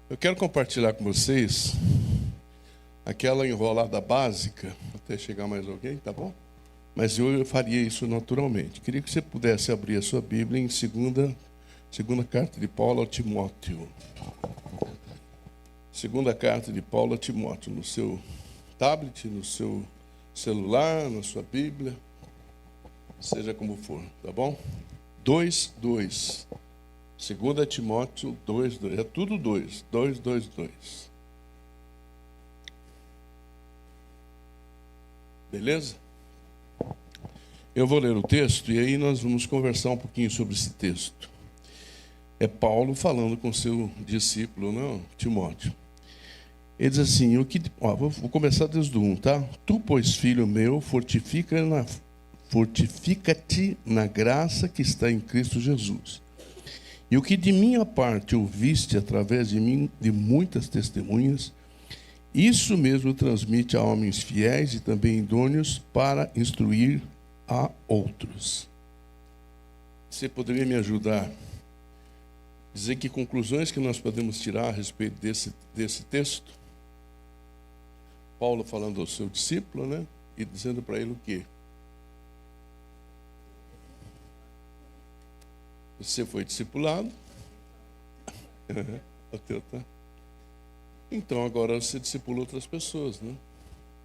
Eu quero compartilhar com vocês aquela enrolada básica, até chegar mais alguém, tá bom? Mas eu faria isso naturalmente. Queria que você pudesse abrir a sua Bíblia em segunda carta de Paulo a Timóteo. Segunda carta de Paulo a Timóteo, no seu tablet, no seu celular, na sua Bíblia, seja como for, tá bom? 2:2. 2 Timóteo 2:2. É tudo 2. 2:2:2. Beleza? Eu vou ler o texto e aí nós vamos conversar um pouquinho sobre esse texto. É Paulo falando com seu discípulo, não, Timóteo. Ele diz assim, vou começar desde o 1, tá? Tu, pois, filho meu, fortifica-te na graça que está em Cristo Jesus. E o que de minha parte ouviste através de mim, de muitas testemunhas, isso mesmo transmite a homens fiéis e também idôneos para instruir a outros. Você poderia me ajudar a dizer que conclusões que nós podemos tirar a respeito desse texto? Paulo falando ao seu discípulo, né? E dizendo para ele o quê? Você foi discipulado. Então agora você discipula outras pessoas, né?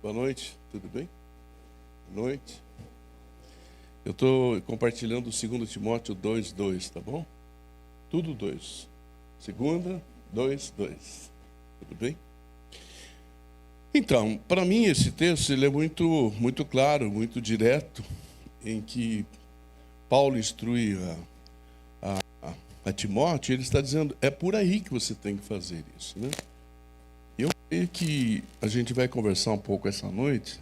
Boa noite, tudo bem? Boa noite. Eu estou compartilhando o 2 Timóteo 2:2, tá bom? Tudo 2. 2:2. Tudo bem? Então, para mim esse texto ele é muito claro, muito direto, em que Paulo instrui a Timóteo. Ele está dizendo, é por aí que você tem que fazer isso, né? Eu creio que a gente vai conversar um pouco essa noite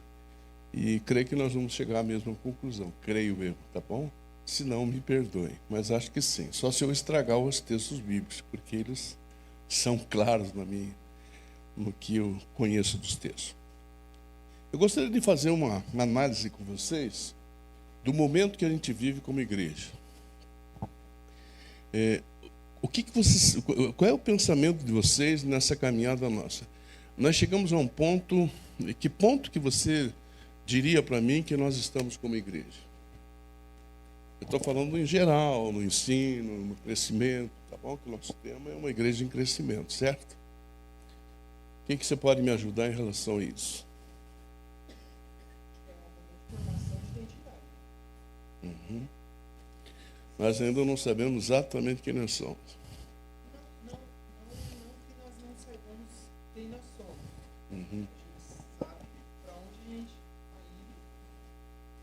e creio que nós vamos chegar à mesma conclusão. Creio eu, tá bom? Se não, me perdoe, mas acho que sim. Só se eu estragar os textos bíblicos, porque eles são claros no que eu conheço dos textos. Eu gostaria de fazer uma análise com vocês do momento que a gente vive como igreja. Qual é o pensamento de vocês nessa caminhada nossa? Nós chegamos a um ponto, que ponto que você diria para mim que nós estamos como igreja? Eu estou falando em geral, no ensino, no crescimento, tá bom? Que o nosso tema é uma igreja em crescimento, certo? O que você pode me ajudar em relação a isso? Uhum. Nós ainda não sabemos exatamente quem nós somos. Não que nós não saibamos quem nós somos. Uhum. A gente sabe para onde a gente está indo,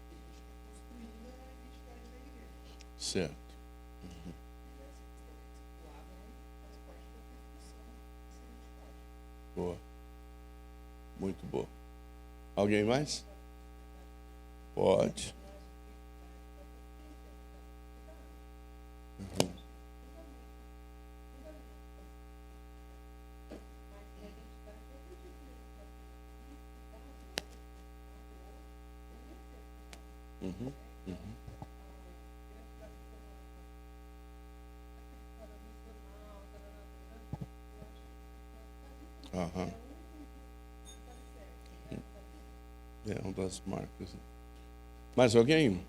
e a gente está construindo a identidade da igreja. Certo. Uhum. E essa questão discipulada faz parte da definição dessa identidade. Boa. Muito boa. Alguém mais? Pode. Uhum. Uhum. Uhum. Aham. É uma das marcas. Mais alguém?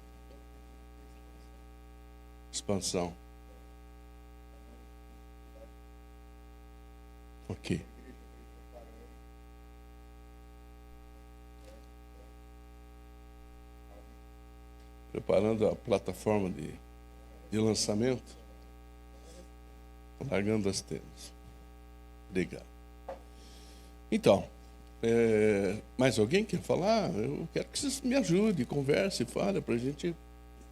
Expansão. Ok. Preparando a plataforma de lançamento. Largando as tendas. Obrigado. Então, mais alguém quer falar? Eu quero que vocês me ajudem, conversem, falem, para a gente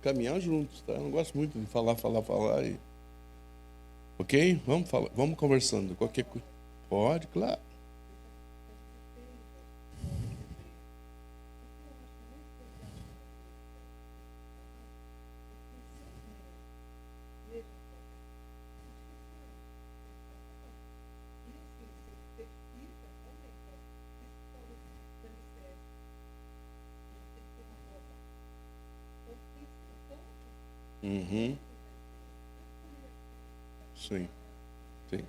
caminhar juntos, tá? Eu não gosto muito de falar. Ok? Vamos conversando. Qualquer coisa. Pode, claro. Uhum. Sim, sim.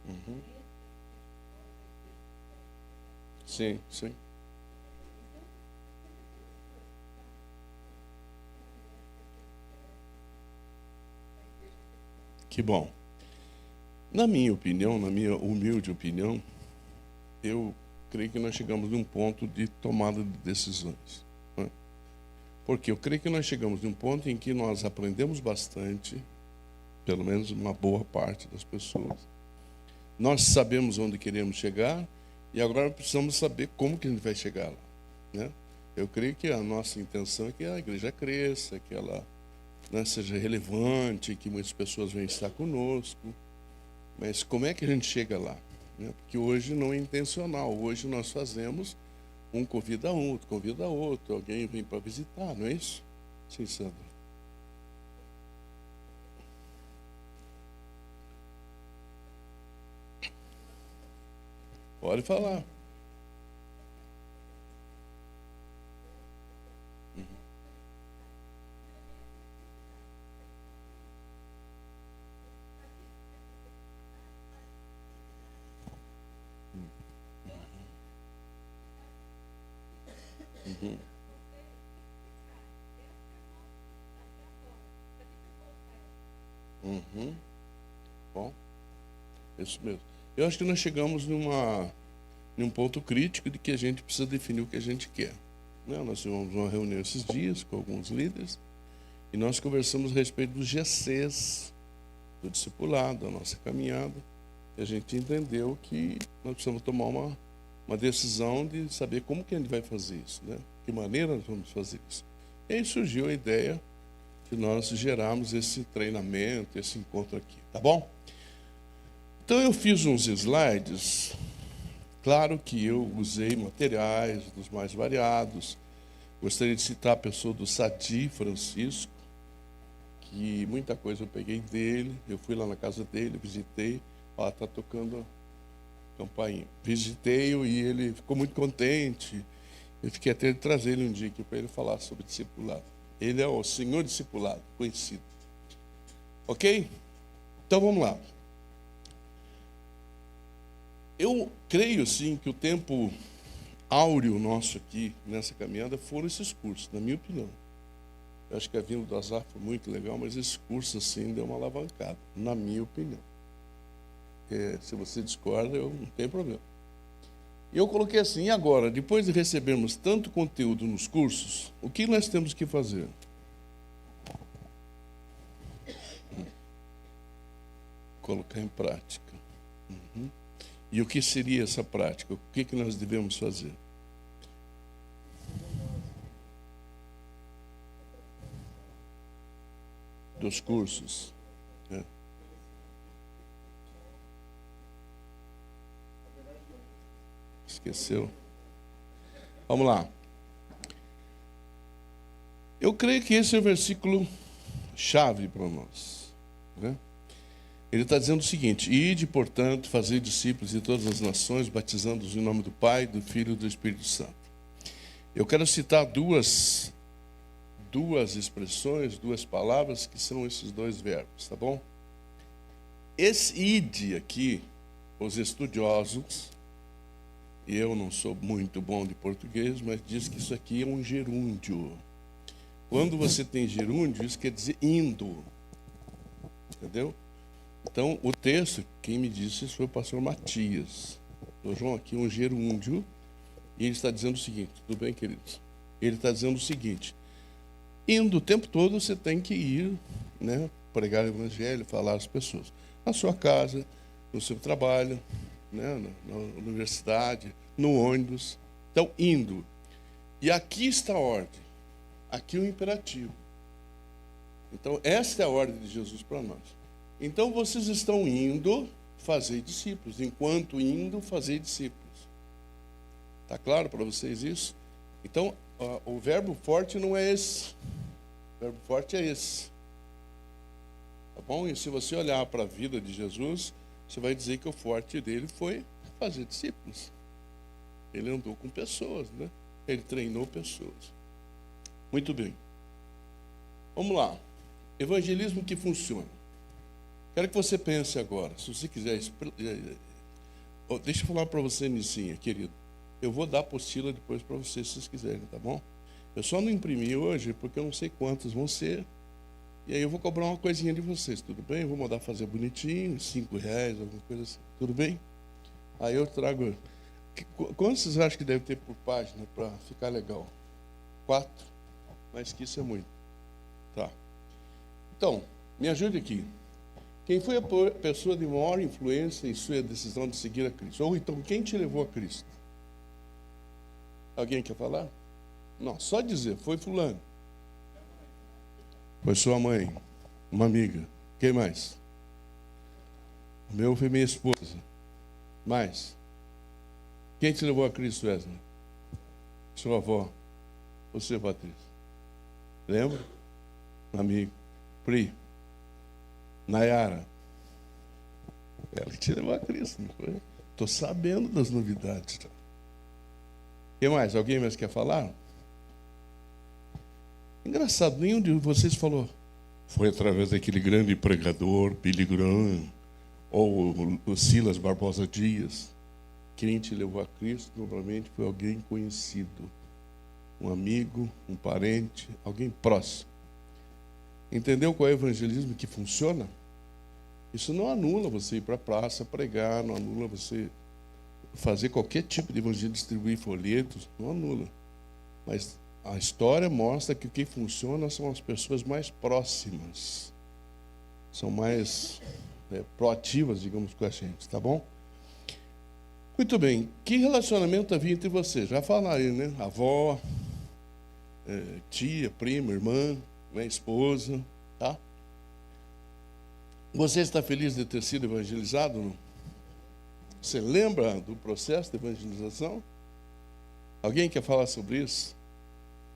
Uhum. Sim, sim. Que bom. Na minha opinião, na minha humilde opinião, eu creio que nós chegamos num ponto de tomada de decisões, né? Porque eu creio que nós chegamos num ponto em que nós aprendemos bastante, pelo menos uma boa parte das pessoas. Nós sabemos onde queremos chegar e agora precisamos saber como que a gente vai chegar lá, né? Eu creio que a nossa intenção é que a igreja cresça, que ela, né, seja relevante, que muitas pessoas venham estar conosco. Mas como é que a gente chega lá, né? Porque hoje não é intencional. Hoje nós fazemos, um convida outro, alguém vem para visitar, não é isso? Sim, Sandra. Pode falar. Uhum. Uhum. Bom, isso mesmo. Eu acho que nós chegamos num ponto crítico de que a gente precisa definir o que a gente quer, né? Nós tivemos uma reunião esses dias com alguns líderes e nós conversamos a respeito dos GCs, do discipulado, da nossa caminhada. E a gente entendeu que nós precisamos tomar uma decisão de saber como que a gente vai fazer isso, né? Que maneira nós vamos fazer isso. E aí surgiu a ideia de nós gerarmos esse treinamento, esse encontro aqui, tá bom? Então eu fiz uns slides. Claro que eu usei materiais dos mais variados. Gostaria de citar a pessoa do Sadi Francisco, que muita coisa eu peguei dele. Eu fui lá na casa dele, visitei. Ó, tá tocando a campainha. Visitei-o e ele ficou muito contente. Eu fiquei até de trazer ele um dia aqui para ele falar sobre discipulado. Ele é o senhor discipulado, conhecido. Ok? Então vamos lá. Eu creio, sim, que o tempo áureo nosso aqui, nessa caminhada, foram esses cursos, na minha opinião. Eu acho que a vinda do Azar foi muito legal, mas esse curso, assim, deu uma alavancada, na minha opinião. Se você discorda, eu não tenho problema. E eu coloquei assim, e agora, depois de recebermos tanto conteúdo nos cursos, o que nós temos que fazer? Colocar em prática. Uhum. E o que seria essa prática? O que nós devemos fazer? Dos cursos. Né? Esqueceu? Vamos lá. Eu creio que esse é o versículo chave para nós, né? Ele está dizendo o seguinte: ide, portanto, fazer discípulos de todas as nações, batizando-os em nome do Pai, do Filho e do Espírito Santo. Eu quero citar duas expressões, duas palavras, que são esses dois verbos, tá bom? Esse ide aqui, os estudiosos, e eu não sou muito bom de português, mas diz que isso aqui é um gerúndio. Quando você tem gerúndio, isso quer dizer indo, entendeu? Então, o texto, quem me disse isso foi o pastor Matias. Então, João, aqui um gerúndio, e ele está dizendo o seguinte, tudo bem, queridos? Ele está dizendo o seguinte: indo o tempo todo, você tem que ir, né, pregar o evangelho, falar às pessoas. Na sua casa, no seu trabalho, né, na universidade, no ônibus. Então, indo. E aqui está a ordem. Aqui o imperativo. Então, esta é a ordem de Jesus para nós. Então, vocês estão indo fazer discípulos. Enquanto indo, fazer discípulos. Está claro para vocês isso? Então, o verbo forte não é esse. O verbo forte é esse. Tá bom? E se você olhar para a vida de Jesus, você vai dizer que o forte dele foi fazer discípulos. Ele andou com pessoas, né? Ele treinou pessoas. Muito bem. Vamos lá. Evangelismo que funciona. Quero que você pense agora. Se você quiser... Deixa eu falar para você, Nicinha, querido. Eu vou dar a apostila depois para vocês, se vocês quiserem, tá bom? Eu só não imprimi hoje, porque eu não sei quantos vão ser. E aí eu vou cobrar uma coisinha de vocês, tudo bem? Eu vou mandar fazer bonitinho, R$5, alguma coisa assim. Tudo bem? Aí eu trago... Quantos vocês acham que deve ter por página para ficar legal? 4? Mas que isso é muito. Tá. Então, me ajude aqui. Quem foi a pessoa de maior influência em sua decisão de seguir a Cristo? Ou então, quem te levou a Cristo? Alguém quer falar? Não, só dizer, foi fulano. Foi sua mãe, uma amiga. Quem mais? O meu foi minha esposa. Mais? Quem te levou a Cristo, Wesley? Sua avó. Você, Patrícia. Lembra? Amigo. Pri. Nayara. Ela que te levou a Cristo, não foi? Estou sabendo das novidades. Tá? Quem mais? Alguém mais quer falar? Engraçado, nenhum de vocês falou. Foi através daquele grande pregador, Billy Graham, ou o Silas Barbosa Dias. Quem te levou a Cristo, normalmente, foi alguém conhecido. Um amigo, um parente, alguém próximo. Entendeu qual é o evangelismo que funciona? Isso não anula você ir para a praça pregar, não anula você fazer qualquer tipo de evangelho, distribuir folhetos, não anula. Mas a história mostra que o que funciona são as pessoas mais próximas. São mais proativas, digamos, com a gente, tá bom? Muito bem. Que relacionamento havia entre vocês? Já falaram aí, né? Avó, tia, prima, irmã, né? Esposa, tá? Você está feliz de ter sido evangelizado? Não? Você lembra do processo de evangelização? Alguém quer falar sobre isso?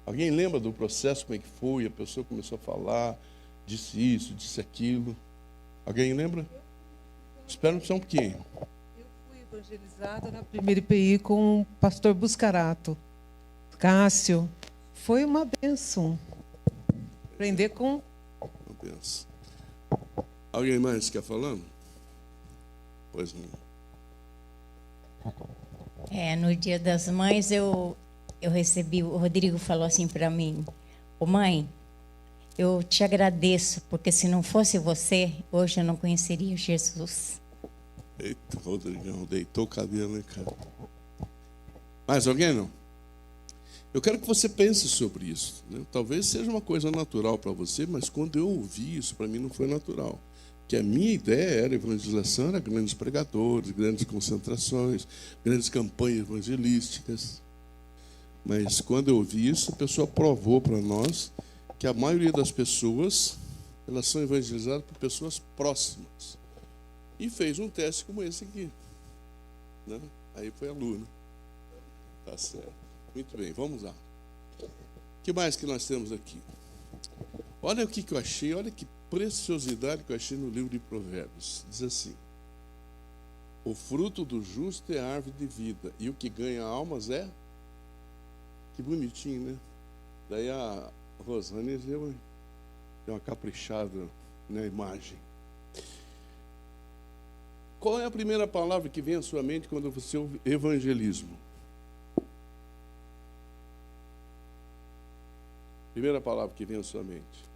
Alguém lembra do processo, como é que foi? A pessoa começou a falar, disse isso, disse aquilo. Alguém lembra? Espera só um pouquinho. Eu fui evangelizada na primeira IPI com o pastor Buscarato. Cássio. Foi uma bênção. Aprender com... Uma bênção. Alguém mais quer falando? Pois não. No Dia das Mães, eu recebi, o Rodrigo falou assim para mim: ô mãe, eu te agradeço, porque se não fosse você, hoje eu não conheceria Jesus. Eita, Rodrigão, deitou o cabelo, né, cara? Mais alguém, não? Eu quero que você pense sobre isso, né? Talvez seja uma coisa natural para você, mas quando eu ouvi isso, para mim não foi natural. Que a minha ideia era evangelização, era grandes pregadores, grandes concentrações, grandes campanhas evangelísticas. Mas quando eu ouvi isso, a pessoa provou para nós que a maioria das pessoas, elas são evangelizadas por pessoas próximas. E fez um teste como esse aqui, né? Aí foi a Luna. Tá certo. Muito bem, vamos lá. O que mais que nós temos aqui? Olha o que eu achei, olha que preciosidade que eu achei no livro de Provérbios. Diz assim: o fruto do justo é a árvore de vida, e o que ganha almas é... Que bonitinho, né? Daí a Rosane deu uma caprichada na imagem. Qual é a primeira palavra que vem à sua mente quando você ouve evangelismo? Primeira palavra que vem à sua mente.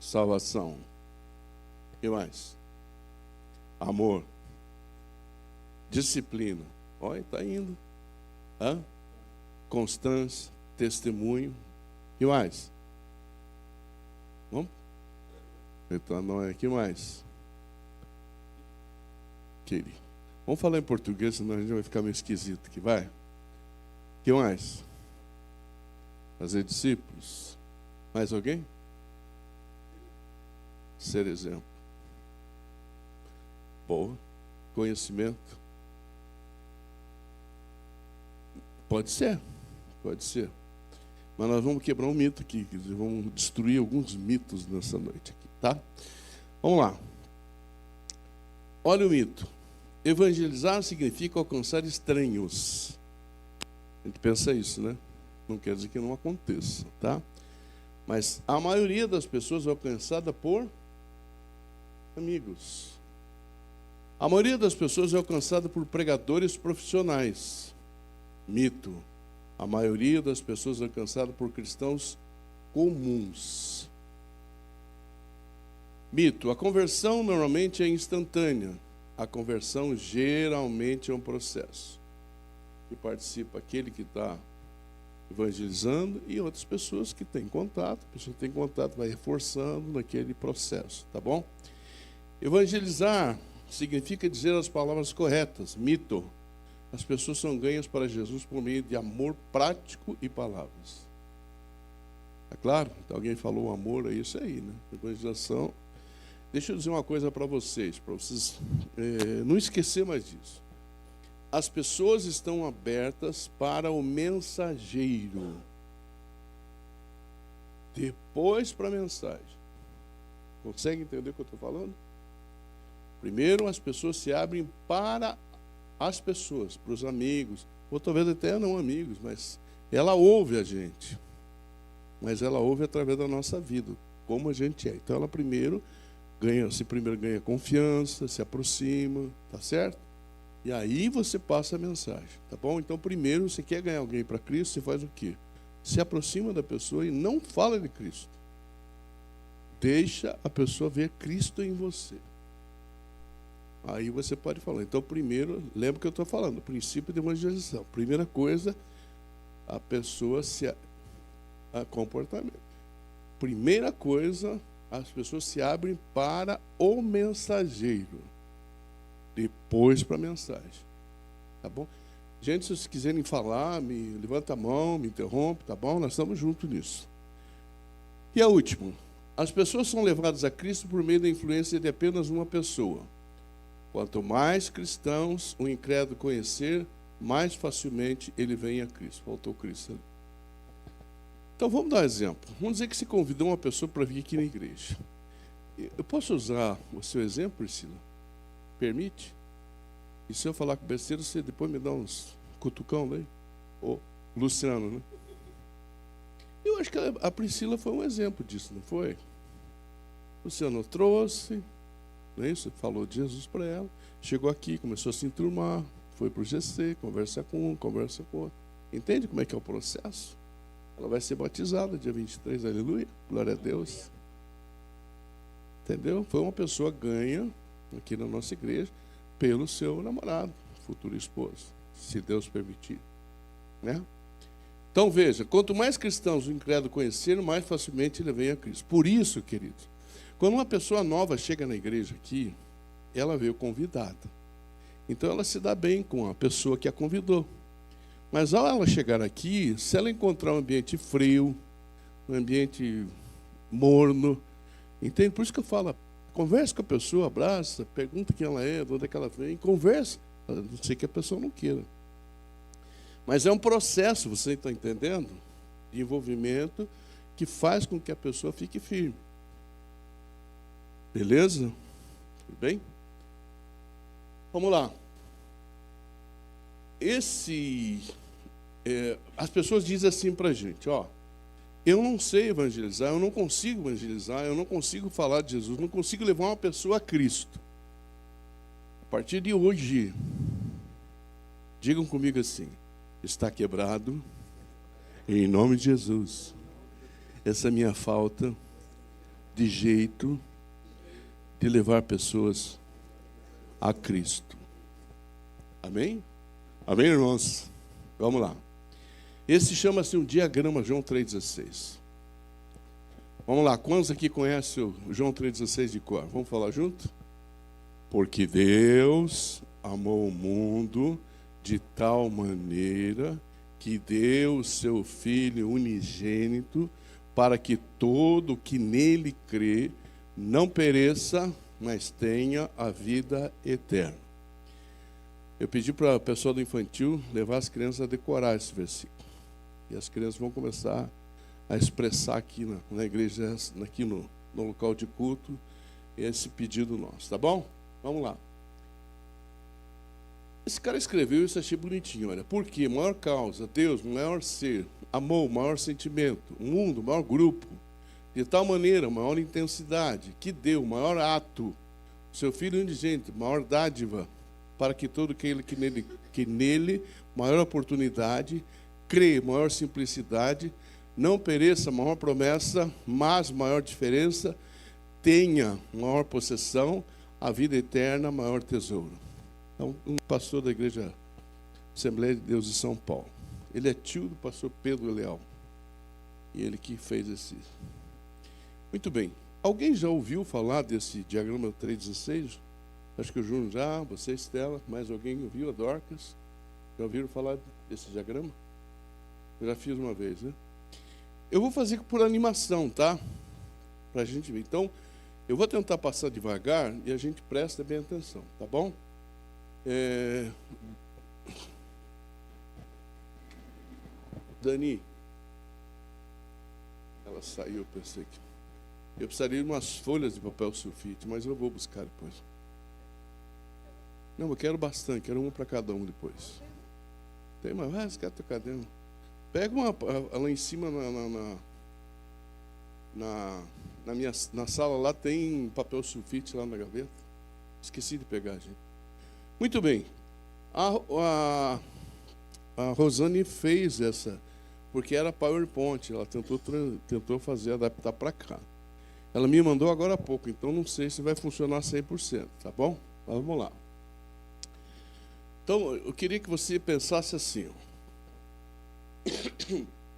Salvação. O que mais? Amor. Disciplina. Olha, está indo. Hã? Constância, testemunho. O que mais? Vamos? Metanoia. O que mais? Querido. Vamos falar em português, senão a gente vai ficar meio esquisito aqui, vai? O que mais? Fazer discípulos. Mais alguém? Ser exemplo. Boa. Conhecimento. Pode ser. Pode ser. Mas nós vamos quebrar um mito aqui. Quer dizer, vamos destruir alguns mitos nessa noite aqui, tá? Vamos lá. Olha o mito. Evangelizar significa alcançar estranhos. A gente pensa isso, né? Não quer dizer que não aconteça, tá? Mas a maioria das pessoas é alcançada por amigos. A maioria das pessoas é alcançada por pregadores profissionais. Mito. A maioria das pessoas é alcançada por cristãos comuns. Mito. A conversão normalmente é instantânea. A conversão geralmente é um processo. E participa aquele que está evangelizando e outras pessoas que têm contato. A pessoa que tem contato vai reforçando naquele processo, tá bom? Evangelizar significa dizer as palavras corretas. Mito. As pessoas são ganhas para Jesus por meio de amor prático e palavras. É claro? Então, alguém falou amor, é isso aí, né? Evangelização. Deixa eu dizer uma coisa para vocês não esquecer mais disso. As pessoas estão abertas para o mensageiro. Depois para a mensagem. Consegue entender o que eu estou falando? Primeiro, as pessoas se abrem para as pessoas, para os amigos, ou talvez até não amigos, mas ela ouve a gente. Mas ela ouve através da nossa vida, como a gente é. Então ela primeiro ganha confiança, se aproxima, tá certo? E aí você passa a mensagem, tá bom? Então primeiro, você quer ganhar alguém para Cristo, você faz o quê? Se aproxima da pessoa e não fala de Cristo. Deixa a pessoa ver Cristo em você. Aí você pode falar. Então, primeiro, lembra que eu estou falando, o princípio de evangelização. Primeira coisa, a pessoa comportamento. Primeira coisa, as pessoas se abrem para o mensageiro. Depois para a mensagem. Tá bom? Gente, se vocês quiserem falar, me levanta a mão, me interrompe, tá bom? Nós estamos juntos nisso. E a última. As pessoas são levadas a Cristo por meio da influência de apenas uma pessoa. Quanto mais cristãos o incrédulo conhecer, mais facilmente ele vem a Cristo. Faltou Cristo ali. Então vamos dar um exemplo. Vamos dizer que você convidou uma pessoa para vir aqui na igreja. Eu posso usar o seu exemplo, Priscila? Permite? E se eu falar com besteira, você depois me dá uns cutucão daí? Ô, Luciano, né? Eu acho que a Priscila foi um exemplo disso, não foi? O Luciano trouxe, não é isso? Falou de Jesus para ela, chegou aqui, começou a se enturmar, foi para o GC, conversa com um, conversa com outro. Entende como é que é o processo? Ela vai ser batizada dia 23, aleluia, glória a Deus. Entendeu? Foi uma pessoa ganha aqui na nossa igreja pelo seu namorado, futuro esposo, se Deus permitir. Né? Então veja, quanto mais cristãos o incrédulo conhecer, mais facilmente ele vem a Cristo. Por isso, queridos, quando uma pessoa nova chega na igreja aqui, ela veio convidada. Então ela se dá bem com a pessoa que a convidou. Mas ao ela chegar aqui, se ela encontrar um ambiente frio, um ambiente morno, entende? Por isso que eu falo, converse com a pessoa, abraça, pergunta quem ela é, de onde é que ela vem, conversa, a não ser que a pessoa não queira. Mas é um processo, você está entendendo? De envolvimento que faz com que a pessoa fique firme. Beleza? Tudo bem? Vamos lá. As pessoas dizem assim para a gente, ó, eu não sei evangelizar, eu não consigo evangelizar, eu não consigo falar de Jesus, não consigo levar uma pessoa a Cristo. A partir de hoje, digam comigo assim, está quebrado, em nome de Jesus, essa minha falta de jeito de levar pessoas a Cristo. Amém? Amém, irmãos? Vamos lá. Esse chama-se um diagrama João 3,16. Vamos lá, quantos aqui conhecem o João 3,16 de cor? Vamos falar junto? Porque Deus amou o mundo de tal maneira que deu o seu Filho unigênito para que todo o que nele crê não pereça, mas tenha a vida eterna. Eu pedi para a pessoa do infantil levar as crianças a decorar esse versículo. E as crianças vão começar a expressar aqui na igreja, aqui no local de culto, esse pedido nosso, tá bom? Vamos lá. Esse cara escreveu isso, achei bonitinho, olha. Por quê? Maior causa, Deus, maior ser, amor, maior sentimento, o mundo, maior grupo, de tal maneira, maior intensidade, que deu, maior ato, seu Filho unigênito, maior dádiva, para que todo aquele que nele, maior oportunidade, crê, maior simplicidade, não pereça, maior promessa, mas maior diferença, tenha maior possessão, a vida eterna, maior tesouro. Então, um pastor da Igreja Assembleia de Deus de São Paulo. Ele é tio do pastor Pedro Leal. E ele que fez esse. Muito bem. Alguém já ouviu falar desse diagrama 316? Acho que o Júnior já, você, Estela, mais alguém ouviu? A Dorcas? Já ouviram falar desse diagrama? Eu já fiz uma vez, né? Eu vou fazer por animação, tá? Para a gente ver. Então, eu vou tentar passar devagar e a gente presta bem atenção, tá bom? Dani, ela saiu, eu pensei que... Eu precisaria de umas folhas de papel sulfite, mas eu vou buscar depois. Não, eu quero bastante, quero uma para cada um depois. Tem mais? Vai, você quer teu caderno? Pega uma lá em cima na sala, lá tem papel sulfite lá na gaveta. Esqueci de pegar, gente. Muito bem. A Rosane fez essa, porque era PowerPoint, ela tentou fazer, adaptar para cá. Ela me mandou agora há pouco, então não sei se vai funcionar 100%, tá bom? Mas vamos lá. Então, eu queria que você pensasse assim, ó.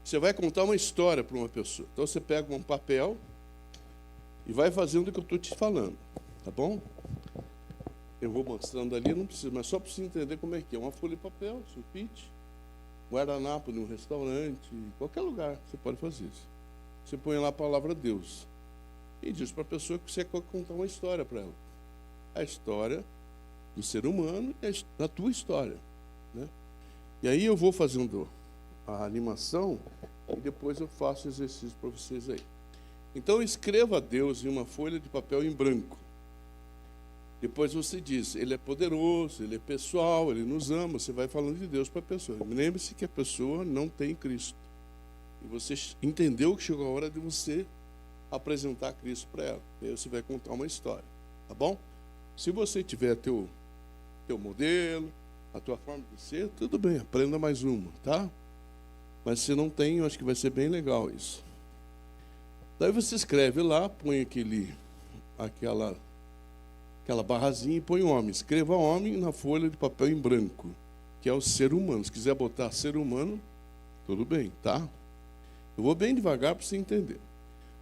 Você vai contar uma história para uma pessoa. Então, você pega um papel e vai fazendo o que eu estou te falando, tá bom? Eu vou mostrando ali, não precisa, mas só para você entender como é que é. Uma folha de papel, sulfite, guardanapo de um restaurante, qualquer lugar você pode fazer isso. Você põe lá a palavra Deus e diz para a pessoa que você quer contar uma história para ela. A história do ser humano e a tua história, né? E aí eu vou fazendo a animação e depois eu faço o exercício para vocês aí. Então escreva Deus em uma folha de papel em branco. Depois você diz, ele é poderoso, ele é pessoal, ele nos ama. Você vai falando de Deus para a pessoa. Lembre-se que a pessoa não tem Cristo. E você entendeu que chegou a hora de você apresentar Cristo para ela. E aí você vai contar uma história, tá bom? Se você tiver teu modelo, a tua forma de ser, tudo bem, aprenda mais uma, tá? Mas se não tem, eu acho que vai ser bem legal isso. Daí você escreve lá, põe aquela barrazinha e põe homem. Escreva homem na folha de papel em branco, que é o ser humano. Se quiser botar ser humano, tudo bem, tá? Eu vou bem devagar para você entender.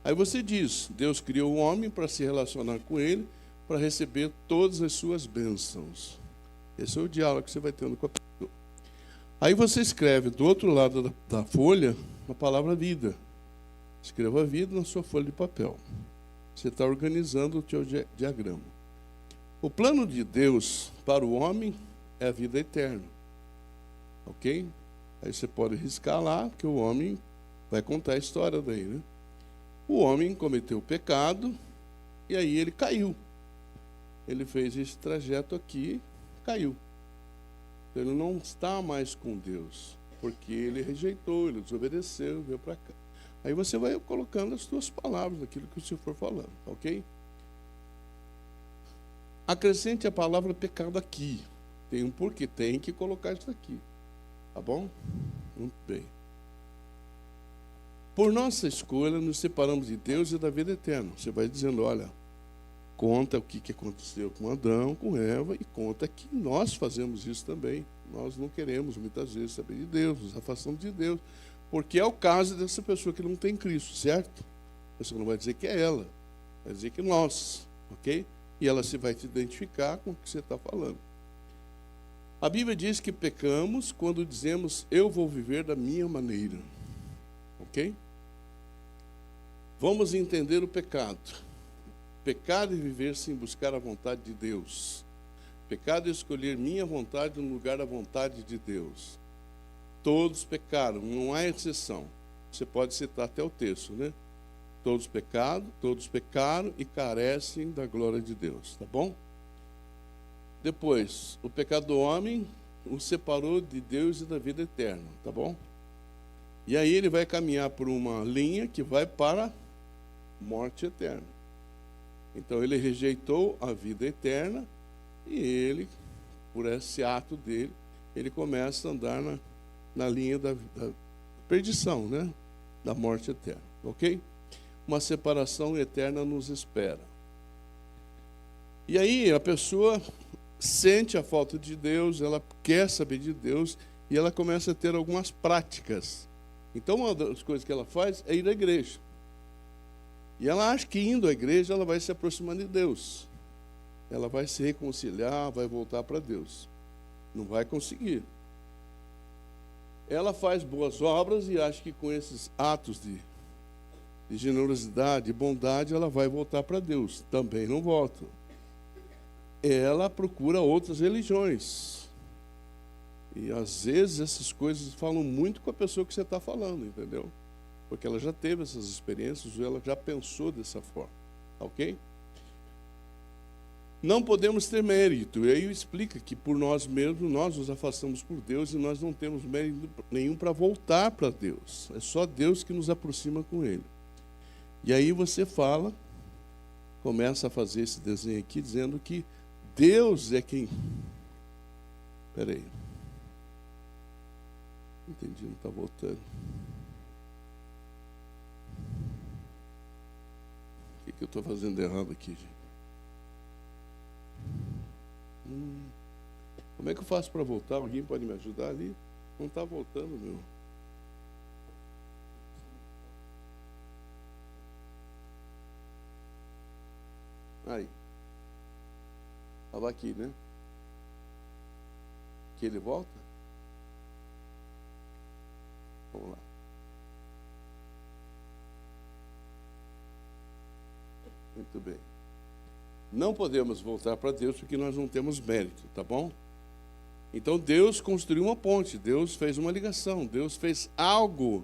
Aí você diz, Deus criou o homem para se relacionar com ele, para receber todas as suas bênçãos. Esse é o diálogo que você vai tendo com a pessoa. Aí você escreve do outro lado da folha a palavra vida. Escreva vida na sua folha de papel. Você está organizando o teu diagrama. O plano de Deus para o homem é a vida eterna. Ok? Aí você pode riscar lá, que o homem vai contar a história daí, né? O homem cometeu o pecado e aí ele caiu. Ele fez esse trajeto aqui, caiu. Ele não está mais com Deus, porque ele rejeitou, ele desobedeceu, veio para cá. Aí você vai colocando as suas palavras naquilo que o Senhor for falando, ok? Acrescente a palavra pecado aqui. Tem um porquê, tem que colocar isso aqui. Tá bom? Muito bem. Por nossa escolha, nos separamos de Deus e da vida eterna. Você vai dizendo, olha, conta o que aconteceu com Adão, com Eva, e conta que nós fazemos isso também. Nós não queremos, muitas vezes, saber de Deus, nos afastamos de Deus, porque é o caso dessa pessoa que não tem Cristo, certo? Você não vai dizer que é ela, vai dizer que nós, ok? E ela se vai te identificar com o que você está falando. A Bíblia diz que pecamos quando dizemos, eu vou viver da minha maneira, ok? Vamos entender o pecado. Pecado é viver sem buscar a vontade de Deus. Pecado é escolher minha vontade no lugar da vontade de Deus. Todos pecaram, não há exceção. Você pode citar até o texto, né? Todos pecaram e carecem da glória de Deus, tá bom? Depois, o pecado do homem o separou de Deus e da vida eterna, tá bom? E aí ele vai caminhar por uma linha que vai para a morte eterna. Então ele rejeitou a vida eterna e ele, por esse ato dele, ele começa a andar na linha da perdição, né? Da morte eterna, ok? Uma separação eterna nos espera. E aí a pessoa sente a falta de Deus, ela quer saber de Deus e ela começa a ter algumas práticas. Então uma das coisas que ela faz é ir à igreja. E ela acha que indo à igreja ela vai se aproximar de Deus. Ela vai se reconciliar, vai voltar para Deus. Não vai conseguir. Ela faz boas obras e acha que com esses atos de generosidade e bondade ela vai voltar para Deus. Também não volta. Ela procura outras religiões. E às vezes essas coisas falam muito com a pessoa que você está falando, entendeu? Porque ela já teve essas experiências, ou ela já pensou dessa forma, ok? Não podemos ter mérito. E aí explica que por nós mesmos, nós nos afastamos por Deus e nós não temos mérito nenhum para voltar para Deus. É só Deus que nos aproxima com Ele. E aí você fala, começa a fazer esse desenho aqui, dizendo que Deus é quem... Espera aí. Entendi, não está voltando. O que eu estou fazendo errado aqui, gente? Como é que eu faço para voltar? Alguém pode me ajudar ali? Não está voltando, meu. Aí. Estava aqui, né? Que ele volta? Vamos lá. Muito bem. Não podemos voltar para Deus porque nós não temos mérito, tá bom? Então Deus construiu uma ponte, Deus fez uma ligação, Deus fez algo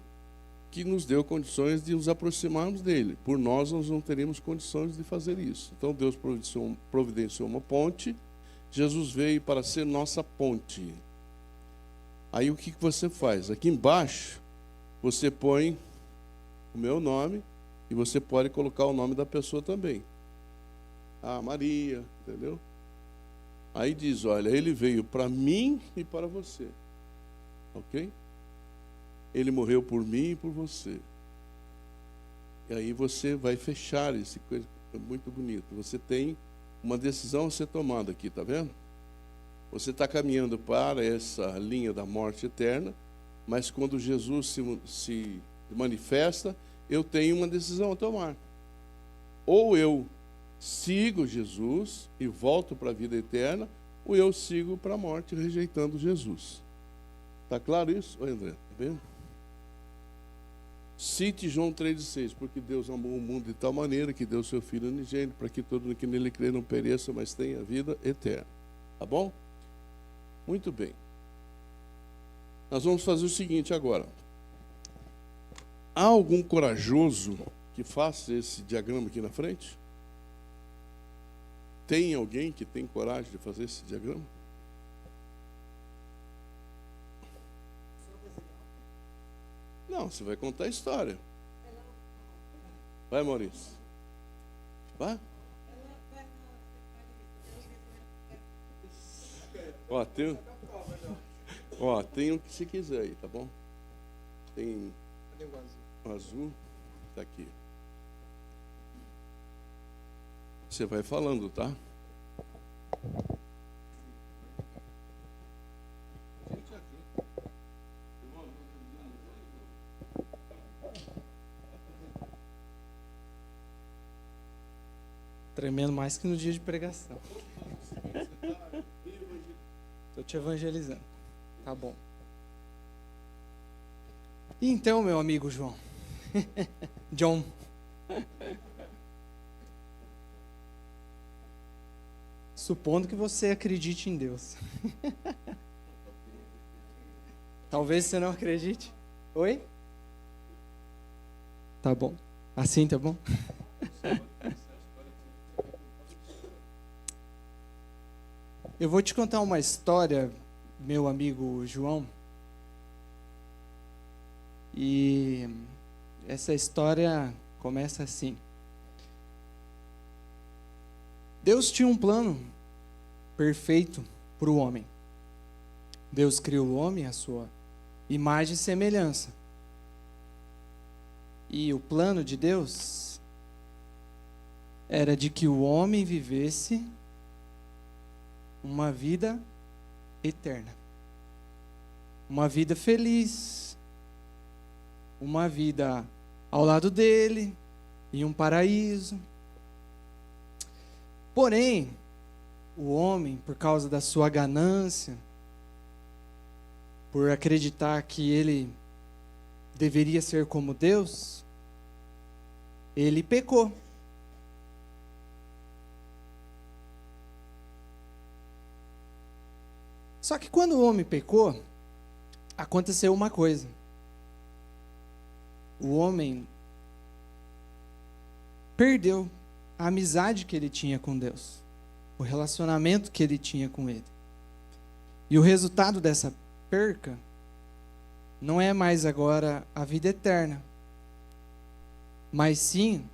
que nos deu condições de nos aproximarmos dele. Por nós não teríamos condições de fazer isso. Então Deus providenciou uma ponte, Jesus veio para ser nossa ponte. Aí o que você faz? Aqui embaixo você põe o meu nome e você pode colocar o nome da pessoa também. Ah, Maria, entendeu? Aí diz, olha, ele veio para mim e para você. Ok? Ele morreu por mim e por você. E aí você vai fechar esse coisa, é muito bonito. Você tem uma decisão a ser tomada aqui, tá vendo? Você está caminhando para essa linha da morte eterna, mas quando Jesus se manifesta, eu tenho uma decisão a tomar. Ou eu sigo Jesus e volto para a vida eterna, ou eu sigo para a morte rejeitando Jesus. Está claro isso? Oi, André, está vendo? Cite João 3,6, porque Deus amou o mundo de tal maneira que deu seu Filho unigênito, para que todo que nele crê não pereça, mas tenha vida eterna. Tá bom? Muito bem. Nós vamos fazer o seguinte agora. Há algum corajoso que faça esse diagrama aqui na frente? Tem alguém que tem coragem de fazer esse diagrama? Não, você vai contar a história. Vai, Maurício. Vai. Tem o que você quiser aí, tá bom? Tem o azul. Tá aqui. Você vai falando, tá? Tremendo mais que no dia de pregação. Estou te evangelizando. Tá bom. Então, meu amigo João. John. Supondo que você acredite em Deus. Talvez você não acredite. Oi? Tá bom. Assim tá bom? Eu vou te contar uma história, meu amigo João. E essa história começa assim. Deus tinha um plano perfeito para o homem. Deus criou o homem à sua imagem e semelhança. E o plano de Deus era de que o homem vivesse uma vida eterna. Uma vida feliz. Uma vida ao lado dele, em um paraíso. Porém, o homem, por causa da sua ganância, por acreditar que ele deveria ser como Deus, ele pecou. Só que quando o homem pecou, aconteceu uma coisa. O homem perdeu a amizade que ele tinha com Deus, o relacionamento que ele tinha com Ele. E o resultado dessa perca não é mais agora a vida eterna, mas sim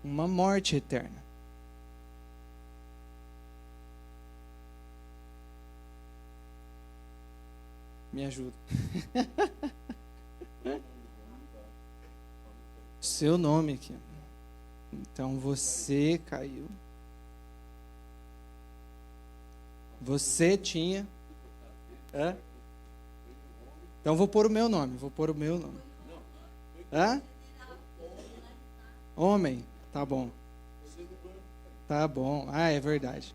uma morte eterna. Me ajuda. Seu nome aqui. Então você caiu. Você tinha. Hã? Então vou pôr o meu nome. Hã? Homem. Tá bom. Tá bom. Ah, é verdade.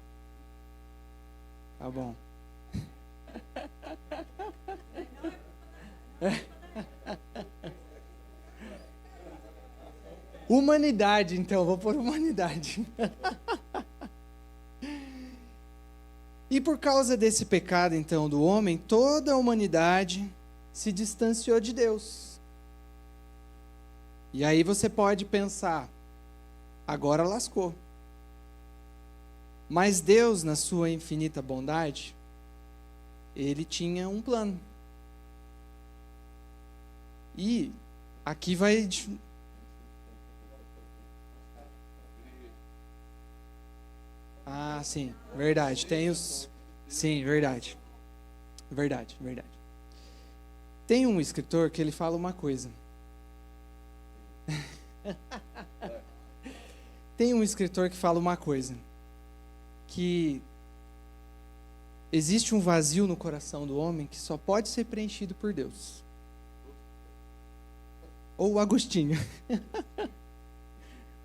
Tá bom. Humanidade, então, vou pôr humanidade. E por causa desse pecado, então, do homem, toda a humanidade se distanciou de Deus. E aí você pode pensar, agora lascou. Mas Deus, na sua infinita bondade, Ele tinha um plano. E aqui vai... Ah, sim, verdade. Tem os... Sim, verdade. Verdade. Tem um escritor que ele fala uma coisa. Tem um escritor que fala uma coisa. Que existe um vazio no coração do homem que só pode ser preenchido por Deus. Ou o Agostinho.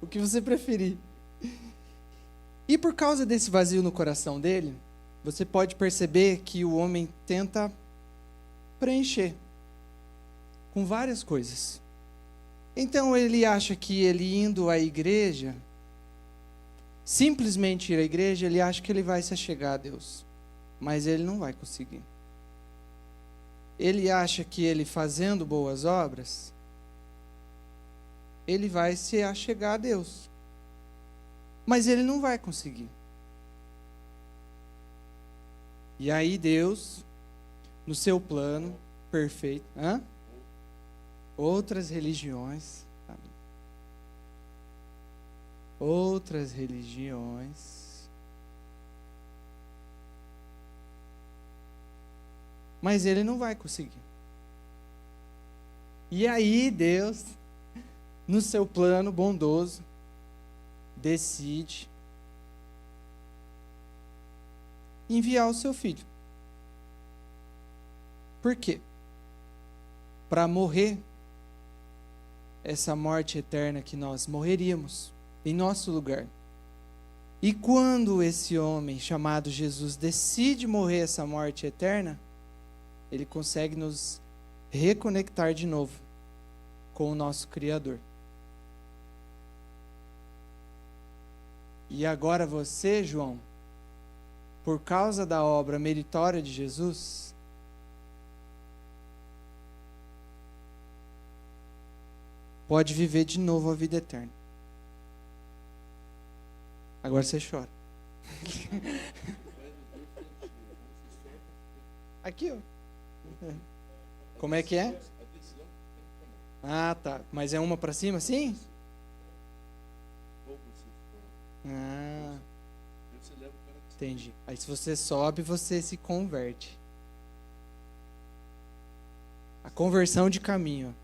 O que você preferir. E por causa desse vazio no coração dele, você pode perceber que o homem tenta preencher com várias coisas. Então ele acha que ele indo à igreja, simplesmente ir à igreja, ele acha que ele vai se achegar a Deus. Mas ele não vai conseguir. Ele acha que ele fazendo boas obras, ele vai se achegar a Deus. Mas ele não vai conseguir. E aí Deus, no seu plano perfeito, outras religiões, mas ele não vai conseguir. E aí Deus, no seu plano bondoso, decide enviar o seu filho. Por quê? Para morrer essa morte eterna que nós morreríamos em nosso lugar. E quando esse homem chamado Jesus decide morrer essa morte eterna, ele consegue nos reconectar de novo com o nosso Criador. E agora você, João, por causa da obra meritória de Jesus, pode viver de novo a vida eterna. Agora você chora. Aqui, ó. Como é que é? Ah, tá. Mas é uma para cima, sim? Ah, entendi. Aí se você sobe, você se converte. A conversão de caminho.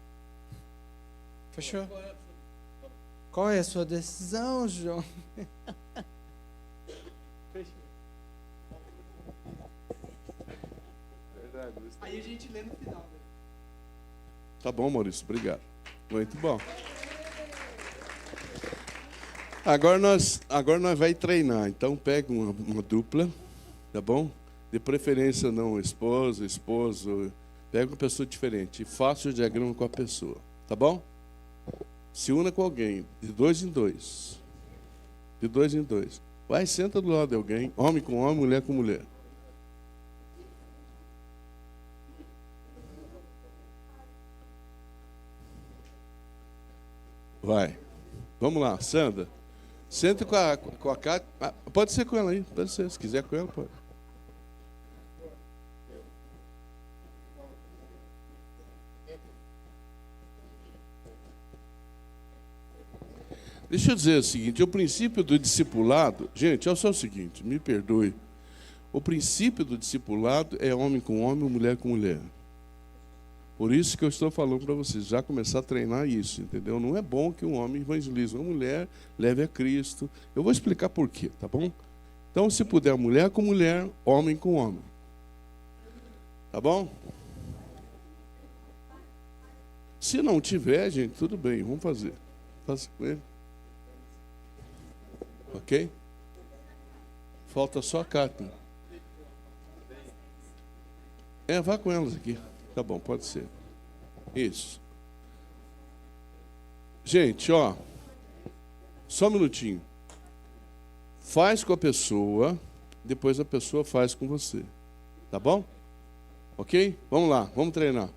Fechou? Qual é a sua decisão, João? Aí a gente lê no final. Tá bom, Maurício, obrigado. Muito bom. Agora nós vai treinar. Então pega uma dupla, tá bom? De preferência não esposo, pega uma pessoa diferente e faça o diagrama com a pessoa, tá bom? Se una com alguém, de 2 em 2. De 2 em 2. Vai, senta do lado de alguém, homem com homem, mulher com mulher. Vai. Vamos lá, Sandra. Senta com a Cátia. Pode ser com ela aí, pode ser. Se quiser com ela, pode. Deixa eu dizer o seguinte, o princípio do discipulado, gente, é só o seguinte, me perdoe. O princípio do discipulado é homem com homem, mulher com mulher. Por isso que eu estou falando para vocês, já começar a treinar isso, entendeu? Não é bom que um homem evangelize uma mulher, leve a Cristo. Eu vou explicar por quê, tá bom? Então, se puder, mulher com mulher, homem com homem. Tá bom? Se não tiver, gente, tudo bem, vamos fazer. Faça com ele. Ok? Falta só a Cátia. Vá com elas aqui. Tá bom, pode ser. Isso. Gente, ó. Só um minutinho. Faz com a pessoa, depois a pessoa faz com você. Tá bom? Ok? Vamos lá, vamos treinar.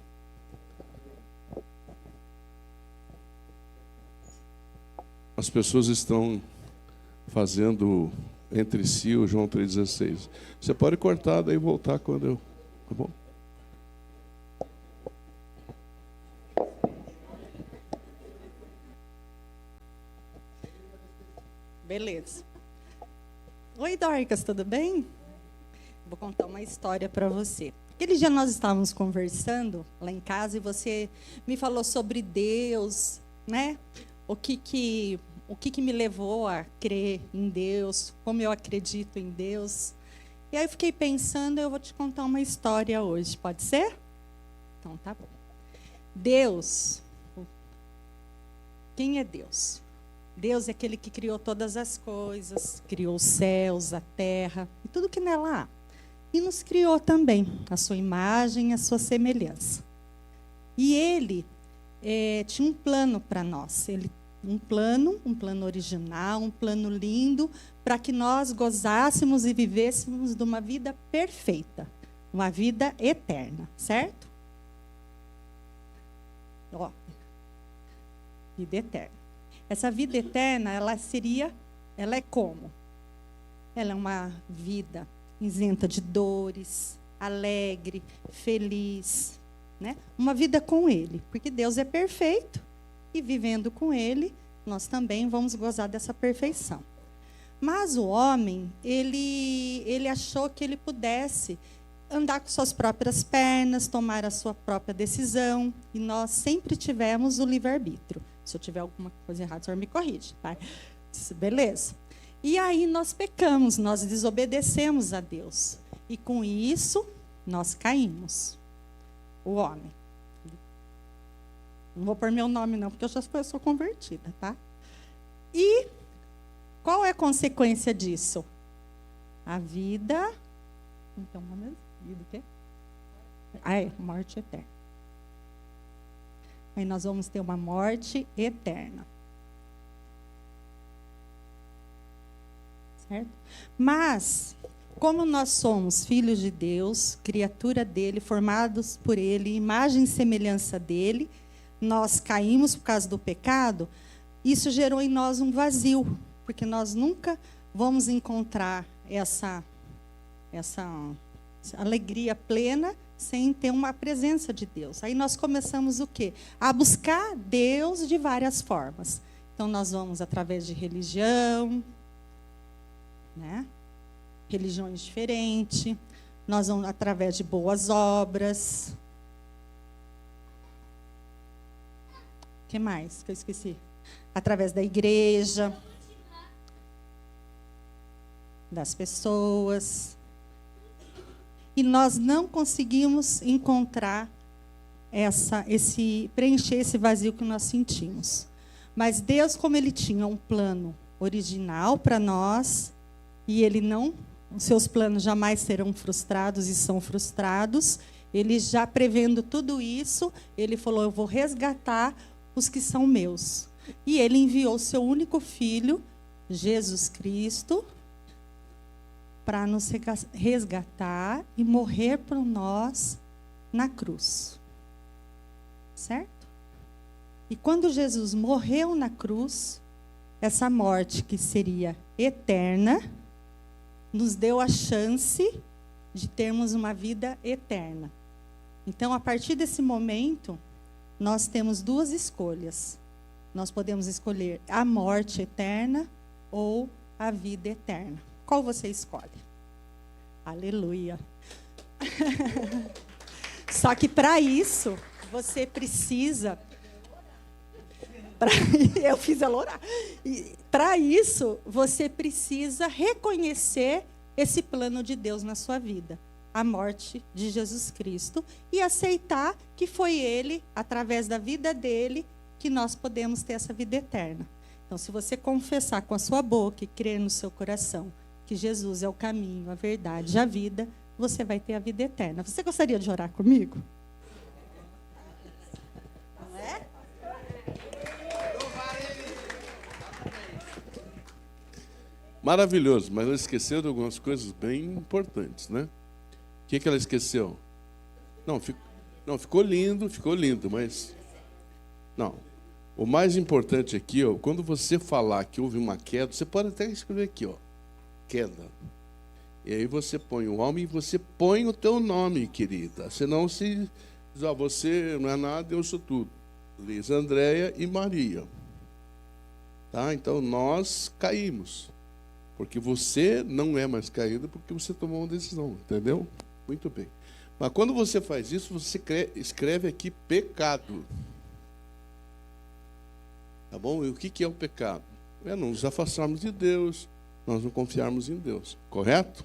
As pessoas estão fazendo entre si o João 3,16. Você pode cortar daí e voltar quando eu... Tá bom? Beleza. Oi, Dorcas, tudo bem? Vou contar uma história para você. Aquele dia nós estávamos conversando lá em casa e você me falou sobre Deus, né? O que me levou a crer em Deus, como eu acredito em Deus. E aí eu fiquei pensando, eu vou te contar uma história hoje, pode ser? Então tá bom. Deus, quem é Deus? Deus é aquele que criou todas as coisas, criou os céus, a terra e tudo que nela há. E nos criou também, a sua imagem, a sua semelhança. E Ele tinha um plano para nós. Um plano original, um plano lindo, para que nós gozássemos e vivêssemos de uma vida perfeita, uma vida eterna, certo? Ó, vida eterna. Essa vida eterna, ela é como? Ela é uma vida isenta de dores, alegre, feliz, né? Uma vida com Ele, porque Deus é perfeito e vivendo com Ele, nós também vamos gozar dessa perfeição. Mas o homem, ele achou que ele pudesse andar com suas próprias pernas, tomar a sua própria decisão, e nós sempre tivemos o livre-arbítrio. Se eu tiver alguma coisa errada, o senhor me corrige, tá? Beleza. E aí nós pecamos, nós desobedecemos a Deus. E com isso, nós caímos. O homem. Não vou pôr meu nome não, porque eu já sou convertida, tá? E qual é a consequência disso? A vida... Então, vida o quê? Morte eterna. Aí nós vamos ter uma morte eterna. Certo? Mas, como nós somos filhos de Deus, criatura dele, formados por ele, imagem e semelhança dele, nós caímos por causa do pecado, isso gerou em nós um vazio, porque nós nunca vamos encontrar essa alegria plena sem ter uma presença de Deus. Aí nós começamos o quê? A buscar Deus de várias formas. Então nós vamos através de religião, né? Religiões diferentes. Nós vamos através de boas obras. O que mais que eu esqueci? Através da igreja, das pessoas. E nós não conseguimos encontrar preencher esse vazio que nós sentimos. Mas Deus, como Ele tinha um plano original para nós, e os seus planos jamais serão frustrados e são frustrados, Ele já prevendo tudo isso, Ele falou, eu vou resgatar os que são meus. E Ele enviou o seu único Filho, Jesus Cristo, para nos resgatar e morrer por nós na cruz. Certo? E quando Jesus morreu na cruz, essa morte que seria eterna, nos deu a chance de termos uma vida eterna. Então, a partir desse momento, nós temos duas escolhas. Nós podemos escolher a morte eterna ou a vida eterna. Qual você escolhe? Aleluia. Só que para isso, você precisa... Eu fiz ela orar. Para isso, você precisa reconhecer esse plano de Deus na sua vida. A morte de Jesus Cristo. E aceitar que foi Ele, através da vida dele, que nós podemos ter essa vida eterna. Então, se você confessar com a sua boca e crer no seu coração que Jesus é o caminho, a verdade e a vida, você vai ter a vida eterna. Você gostaria de orar comigo? Não é? Maravilhoso, mas ela esqueceu de algumas coisas bem importantes, né? O que ela esqueceu? Não, ficou lindo, mas... Não. O mais importante aqui, ó, quando você falar que houve uma queda, você pode até escrever aqui, ó, queda. E aí você põe o homem e você põe o teu nome, querida. Senão se diz, ó, você não é nada, eu sou tudo. Liz, Andréia e Maria. Tá? Então nós caímos. Porque você não é mais caída porque você tomou uma decisão, entendeu? Muito bem. Mas quando você faz isso, você escreve aqui pecado. Tá bom? E o que é o pecado? É não nos afastarmos de Deus, nós não confiarmos em Deus. Correto?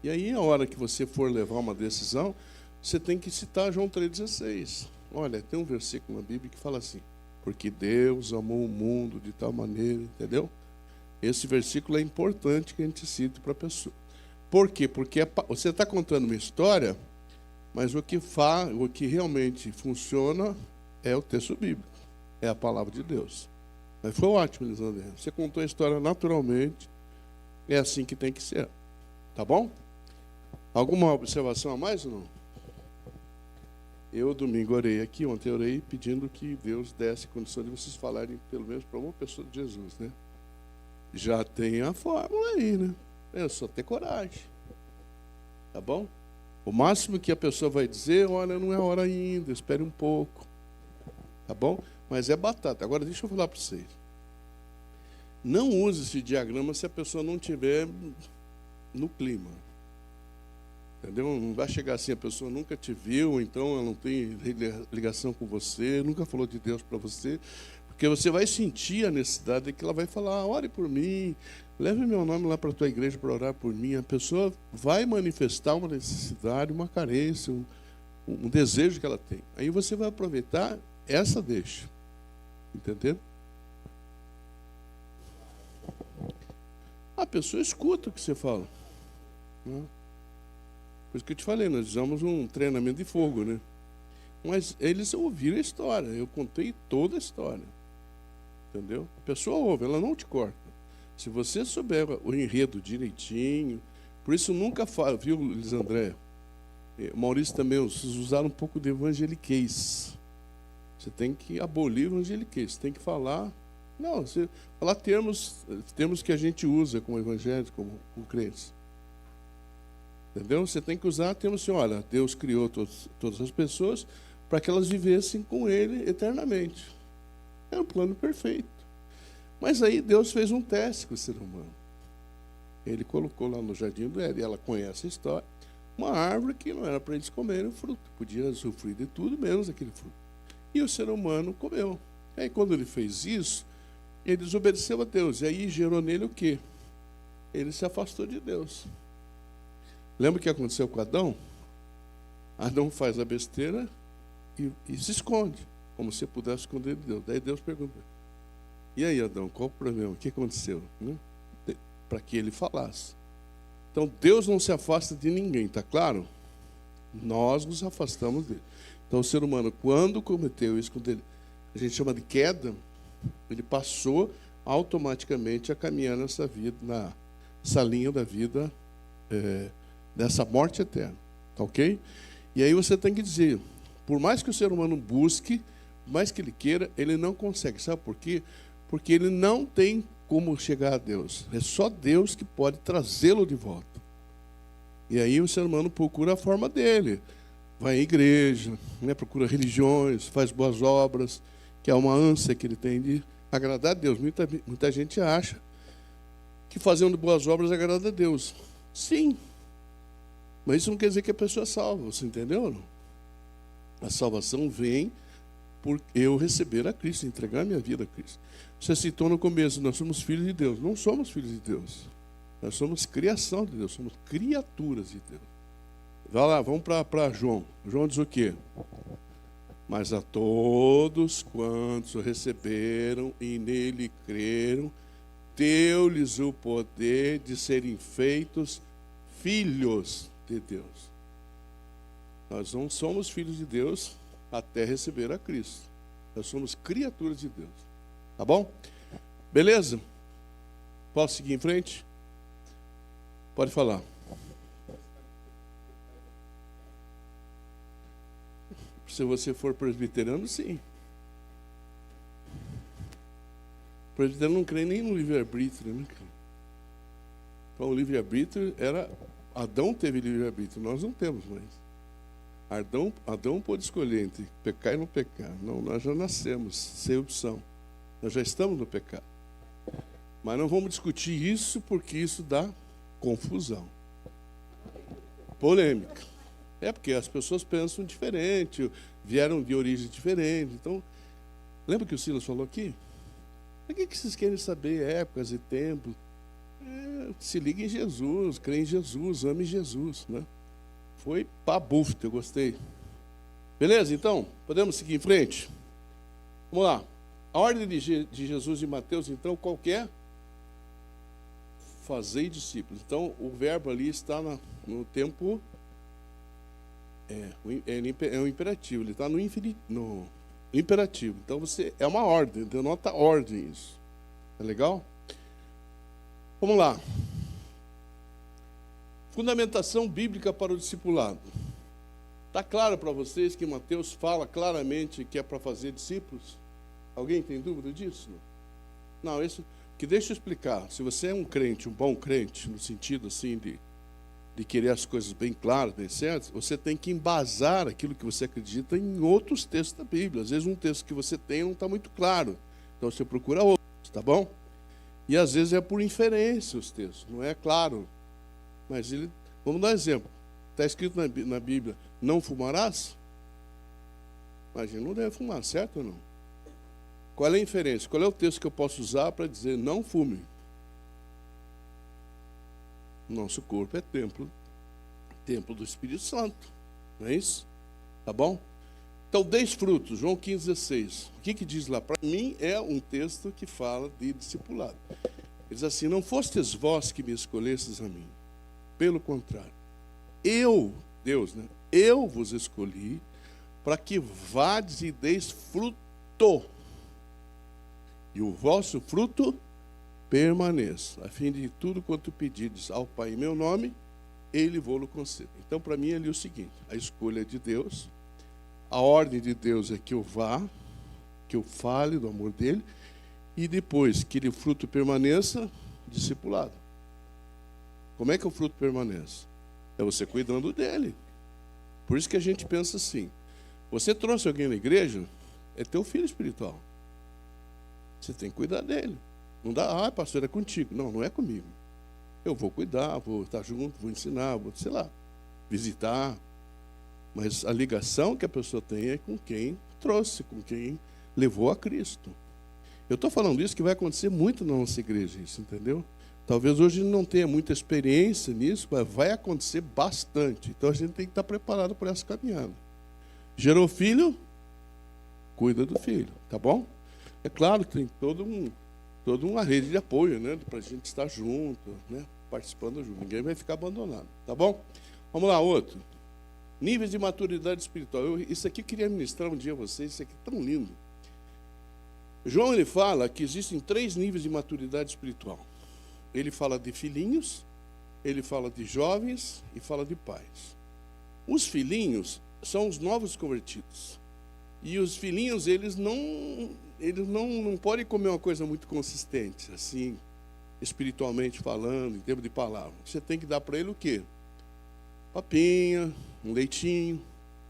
E aí, a hora que você for levar uma decisão, você tem que citar João 3,16. Olha, tem um versículo na Bíblia que fala assim, porque Deus amou o mundo de tal maneira, entendeu? Esse versículo é importante que a gente cite para a pessoa. Por quê? Porque você está contando uma história, mas o que realmente funciona é o texto bíblico, é a palavra de Deus. Mas foi ótimo, Elisandra. Você contou a história naturalmente, é assim que tem que ser. Tá bom? Alguma observação a mais ou não? Eu, domingo, orei aqui, ontem orei pedindo que Deus desse condição de vocês falarem pelo menos para uma pessoa de Jesus, né? Já tem a fórmula aí, né? É só ter coragem. Tá bom? O máximo que a pessoa vai dizer, olha, não é hora ainda, espere um pouco. Tá bom? Mas é batata. Agora, deixa eu falar para vocês. Não use esse diagrama se a pessoa não estiver no clima. Entendeu? Não vai chegar assim, a pessoa nunca te viu, então ela não tem ligação com você, nunca falou de Deus para você. Porque você vai sentir a necessidade de que ela vai falar, ore por mim, leve meu nome lá para a tua igreja para orar por mim. A pessoa vai manifestar uma necessidade, uma carência, um desejo que ela tem. Aí você vai aproveitar essa deixa. Entendeu? A pessoa escuta o que você fala. Né? Por isso que eu te falei, nós usamos um treinamento de fogo, né? Mas eles ouviram a história, eu contei toda a história. Entendeu? A pessoa ouve, ela não te corta. Se você souber o enredo direitinho, por isso nunca fala, viu, Elisandré? Maurício também, vocês usaram um pouco de evangeliquez. Você tem que abolir o evangeliquez, você tem que falar. Não, você falar termos que a gente usa como evangélico, como crentes. Entendeu? Você tem que usar termos assim, olha, Deus criou todas as pessoas para que elas vivessem com Ele eternamente. É um plano perfeito. Mas aí Deus fez um teste com o ser humano. Ele colocou lá no jardim do Éden, ela conhece a história, uma árvore que não era para eles comerem o fruto. Podia sofrer de tudo, menos aquele fruto. E o ser humano comeu. Aí quando ele fez isso, ele desobedeceu a Deus. E aí gerou nele o quê? Ele se afastou de Deus. Lembra o que aconteceu com Adão? Adão faz a besteira e se esconde, como se pudesse esconder de Deus. Daí Deus pergunta, e aí, Adão, qual o problema? O que aconteceu? Né? Para que ele falasse. Então, Deus não se afasta de ninguém, tá claro? Nós nos afastamos dele. Então, o ser humano, quando cometeu isso, quando a gente chama de queda, ele passou automaticamente a caminhar nessa vida, nessa linha da vida, dessa morte eterna. Tá ok? E aí você tem que dizer, por mais que o ser humano busque, por mais que ele queira, ele não consegue. Sabe por quê? Porque ele não tem como chegar a Deus. É só Deus que pode trazê-lo de volta. E aí o ser humano procura a forma dele. Vai à igreja, né, procura religiões, faz boas obras, que é uma ânsia que ele tem de agradar a Deus. Muita gente acha que fazendo boas obras agrada a Deus. Sim. Mas isso não quer dizer que a pessoa é salva. Você entendeu ou não? A salvação vem por eu receber a Cristo, entregar a minha vida a Cristo. Você citou no começo, nós somos filhos de Deus. Não somos filhos de Deus. Nós somos criação de Deus, somos criaturas de Deus. Vai lá, vamos para João. João diz o quê? Mas a todos quantos o receberam e nele creram, deu-lhes o poder de serem feitos filhos de Deus. Nós não somos filhos de Deus até receber a Cristo. Nós somos criaturas de Deus. Tá bom? Beleza? Posso seguir em frente? Pode falar. Se você for presbiteriano, sim. O presbiteriano não crê nem no livre-arbítrio, né? Então, o livre-arbítrio era... Adão teve livre-arbítrio, nós não temos mais. Adão pôde escolher entre pecar e não pecar. Não, nós já nascemos sem opção. Nós já estamos no pecado. Mas não vamos discutir isso, porque isso dá confusão. Polêmica. É porque as pessoas pensam diferente, vieram de origem diferente. Então, lembra que o Silas falou aqui? Por que vocês querem saber épocas e tempos? Se liga em Jesus, crê em Jesus, ame Jesus, né? Foi pabufto, eu gostei. Beleza, então? Podemos seguir em frente? Vamos lá. A ordem de Jesus e Mateus, então, qual que é? Fazei discípulos. Então, o verbo ali está no tempo... É um imperativo, ele está no imperativo. Então, é uma ordem, denota ordem isso. Tá legal? Vamos lá. Fundamentação bíblica para o discipulado. Está claro para vocês que Mateus fala claramente que é para fazer discípulos? Alguém tem dúvida disso? Não, isso que deixa eu explicar. Se você é um crente, um bom crente, no sentido assim de querer as coisas bem claras, bem certas, você tem que embasar aquilo que você acredita em outros textos da Bíblia. Às vezes um texto que você tem não está muito claro. Então você procura outros, tá bom? E às vezes é por inferência os textos, não é claro. Mas vamos dar um exemplo. Está escrito na Bíblia, não fumarás? Imagina, não deve fumar, certo ou não? Qual é a inferência? Qual é o texto que eu posso usar para dizer não fume? Nosso corpo é templo do Espírito Santo. Não é isso? Tá bom? Então, 10 frutos, João 15,16. O que diz lá? Para mim é um texto que fala de discipulado. Ele diz assim, não fostes vós que me escolhestes a mim. Pelo contrário, Deus, né? Eu vos escolhi para que vades e deis fruto. E o vosso fruto permaneça, a fim de tudo quanto pedides ao Pai em meu nome, Ele vou-lo conceder. Então, para mim, ali é o seguinte, a escolha é de Deus, a ordem de Deus é que eu vá, que eu fale do amor dEle, e depois que o fruto permaneça, discipulado. Como é que o fruto permanece? É você cuidando dele. Por isso que a gente pensa assim, você trouxe alguém na igreja, é teu filho espiritual. Você tem que cuidar dele. Não dá, pastor, é contigo. Não, não é comigo. Eu vou cuidar, vou estar junto, vou ensinar, vou, sei lá, visitar. Mas a ligação que a pessoa tem é com quem trouxe, com quem levou a Cristo. Eu estou falando isso que vai acontecer muito na nossa igreja, isso, entendeu? Talvez hoje não tenha muita experiência nisso, mas vai acontecer bastante. Então a gente tem que estar preparado para essa caminhada. Gerou filho, cuida do filho, tá bom? É claro que tem toda uma rede de apoio, né? Para a gente estar junto, né? Participando junto. Ninguém vai ficar abandonado, tá bom? Vamos lá, outro. Níveis de maturidade espiritual. Isso aqui eu queria ministrar um dia a vocês, isso aqui é tão lindo. João, ele fala que existem 3 níveis de maturidade espiritual. Ele fala de filhinhos, ele fala de jovens e fala de pais. Os filhinhos são os novos convertidos. E os filhinhos, eles não podem comer uma coisa muito consistente, assim, espiritualmente falando, em termos de palavra. Você tem que dar para ele o quê? Papinha, um leitinho.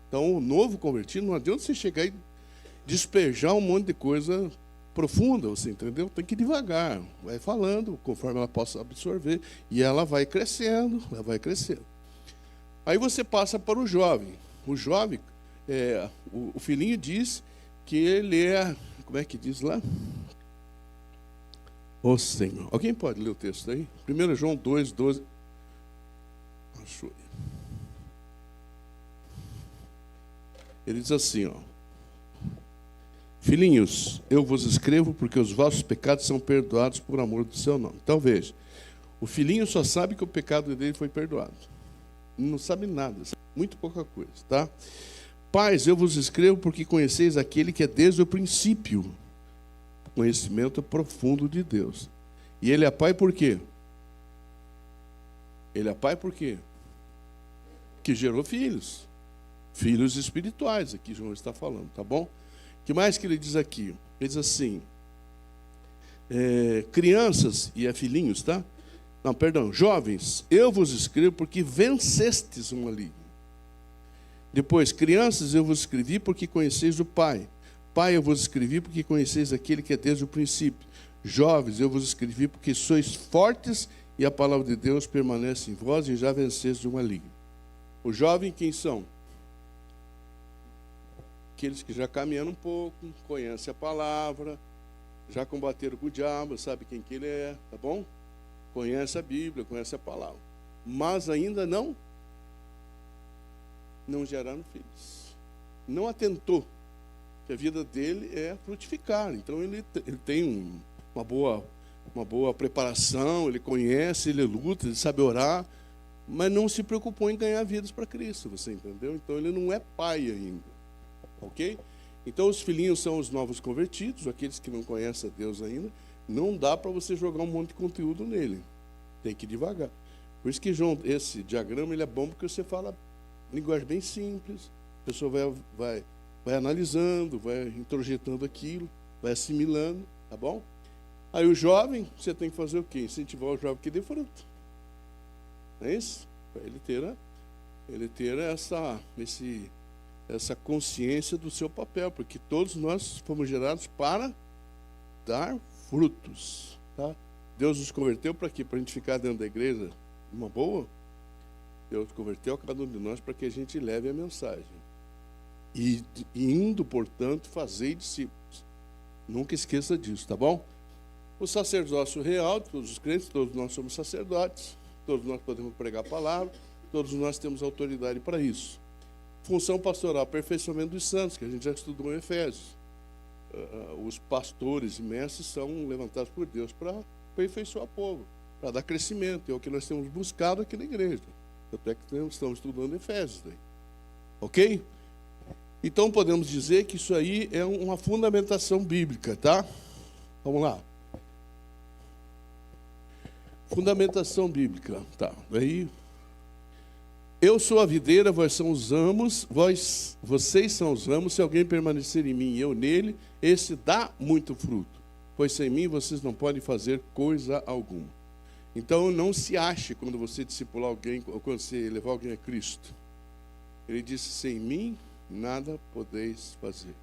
Então, o novo convertido, não adianta você chegar e despejar um monte de coisa profunda, você entendeu? Tem que ir devagar, vai falando, conforme ela possa absorver, e ela vai crescendo, ela vai crescendo. Aí você passa para o jovem. O jovem, o filhinho diz que ele é, como é que diz lá? Ô Senhor. Alguém pode ler o texto aí? 1 João 2, 12. Achou. Ele diz assim, ó. Filhinhos, eu vos escrevo porque os vossos pecados são perdoados por amor do seu nome. Então veja, o filhinho só sabe que o pecado dele foi perdoado. Não sabe nada, sabe muito pouca coisa, tá? Pais, eu vos escrevo porque conheceis aquele que é desde o princípio. Conhecimento profundo de Deus. E ele é pai por quê? Ele é pai por quê? Que gerou filhos. Filhos espirituais, aqui João está falando, tá bom? O que mais que ele diz aqui? Ele diz assim, crianças, e é filhinhos, tá? Não, perdão, jovens, eu vos escrevo porque vencestes o maligno. Depois, crianças, eu vos escrevi porque conheceis o Pai. Pai, eu vos escrevi porque conheceis aquele que é desde o princípio. Jovens, eu vos escrevi porque sois fortes e a palavra de Deus permanece em vós e já vencestes o maligno. O jovem, quem são? Aqueles que já caminham um pouco, conhecem a palavra, já combateram com o diabo, sabe quem que ele é, tá bom? Conhece a Bíblia, conhece a palavra. Mas ainda não geraram filhos. Não atentou que a vida dele é frutificar. Então ele tem uma boa preparação, ele conhece, ele luta, ele sabe orar, mas não se preocupou em ganhar vidas para Cristo, você entendeu? Então ele não é pai ainda. Ok? Então os filhinhos são os novos convertidos, aqueles que não conhecem a Deus ainda. Não dá para você jogar um monte de conteúdo nele. Tem que ir devagar. Por isso que, João, esse diagrama ele é bom porque você fala linguagem bem simples. A pessoa vai analisando, vai introjetando aquilo, vai assimilando, tá bom? Aí o jovem, você tem que fazer o quê? Incentivar o jovem que dê fruto. Não é isso? Para ele ter essa consciência do seu papel, porque todos nós fomos gerados para dar frutos. Tá? Deus nos converteu para quê? Para a gente ficar dentro da igreja uma boa? Deus converteu a cada um de nós para que a gente leve a mensagem. E indo, portanto, fazer discípulos. Nunca esqueça disso, tá bom? O sacerdócio real, todos os crentes, todos nós somos sacerdotes, todos nós podemos pregar a palavra, todos nós temos autoridade para isso. Função pastoral, aperfeiçoamento dos santos, que a gente já estudou em Efésios. Os pastores e mestres são levantados por Deus para aperfeiçoar o povo, para dar crescimento. É o que nós temos buscado aqui na igreja. Até que estamos estudando Efésios. Daí. Ok? Então podemos dizer que isso aí é uma fundamentação bíblica, tá? Vamos lá. Fundamentação bíblica, tá? Daí, eu sou a videira, vós são os ramos, vocês são os ramos, se alguém permanecer em mim e eu nele, esse dá muito fruto, pois sem mim vocês não podem fazer coisa alguma. Então, não se ache quando você discipular alguém, ou quando você levar alguém a Cristo. Ele disse, sem mim, nada podeis fazer.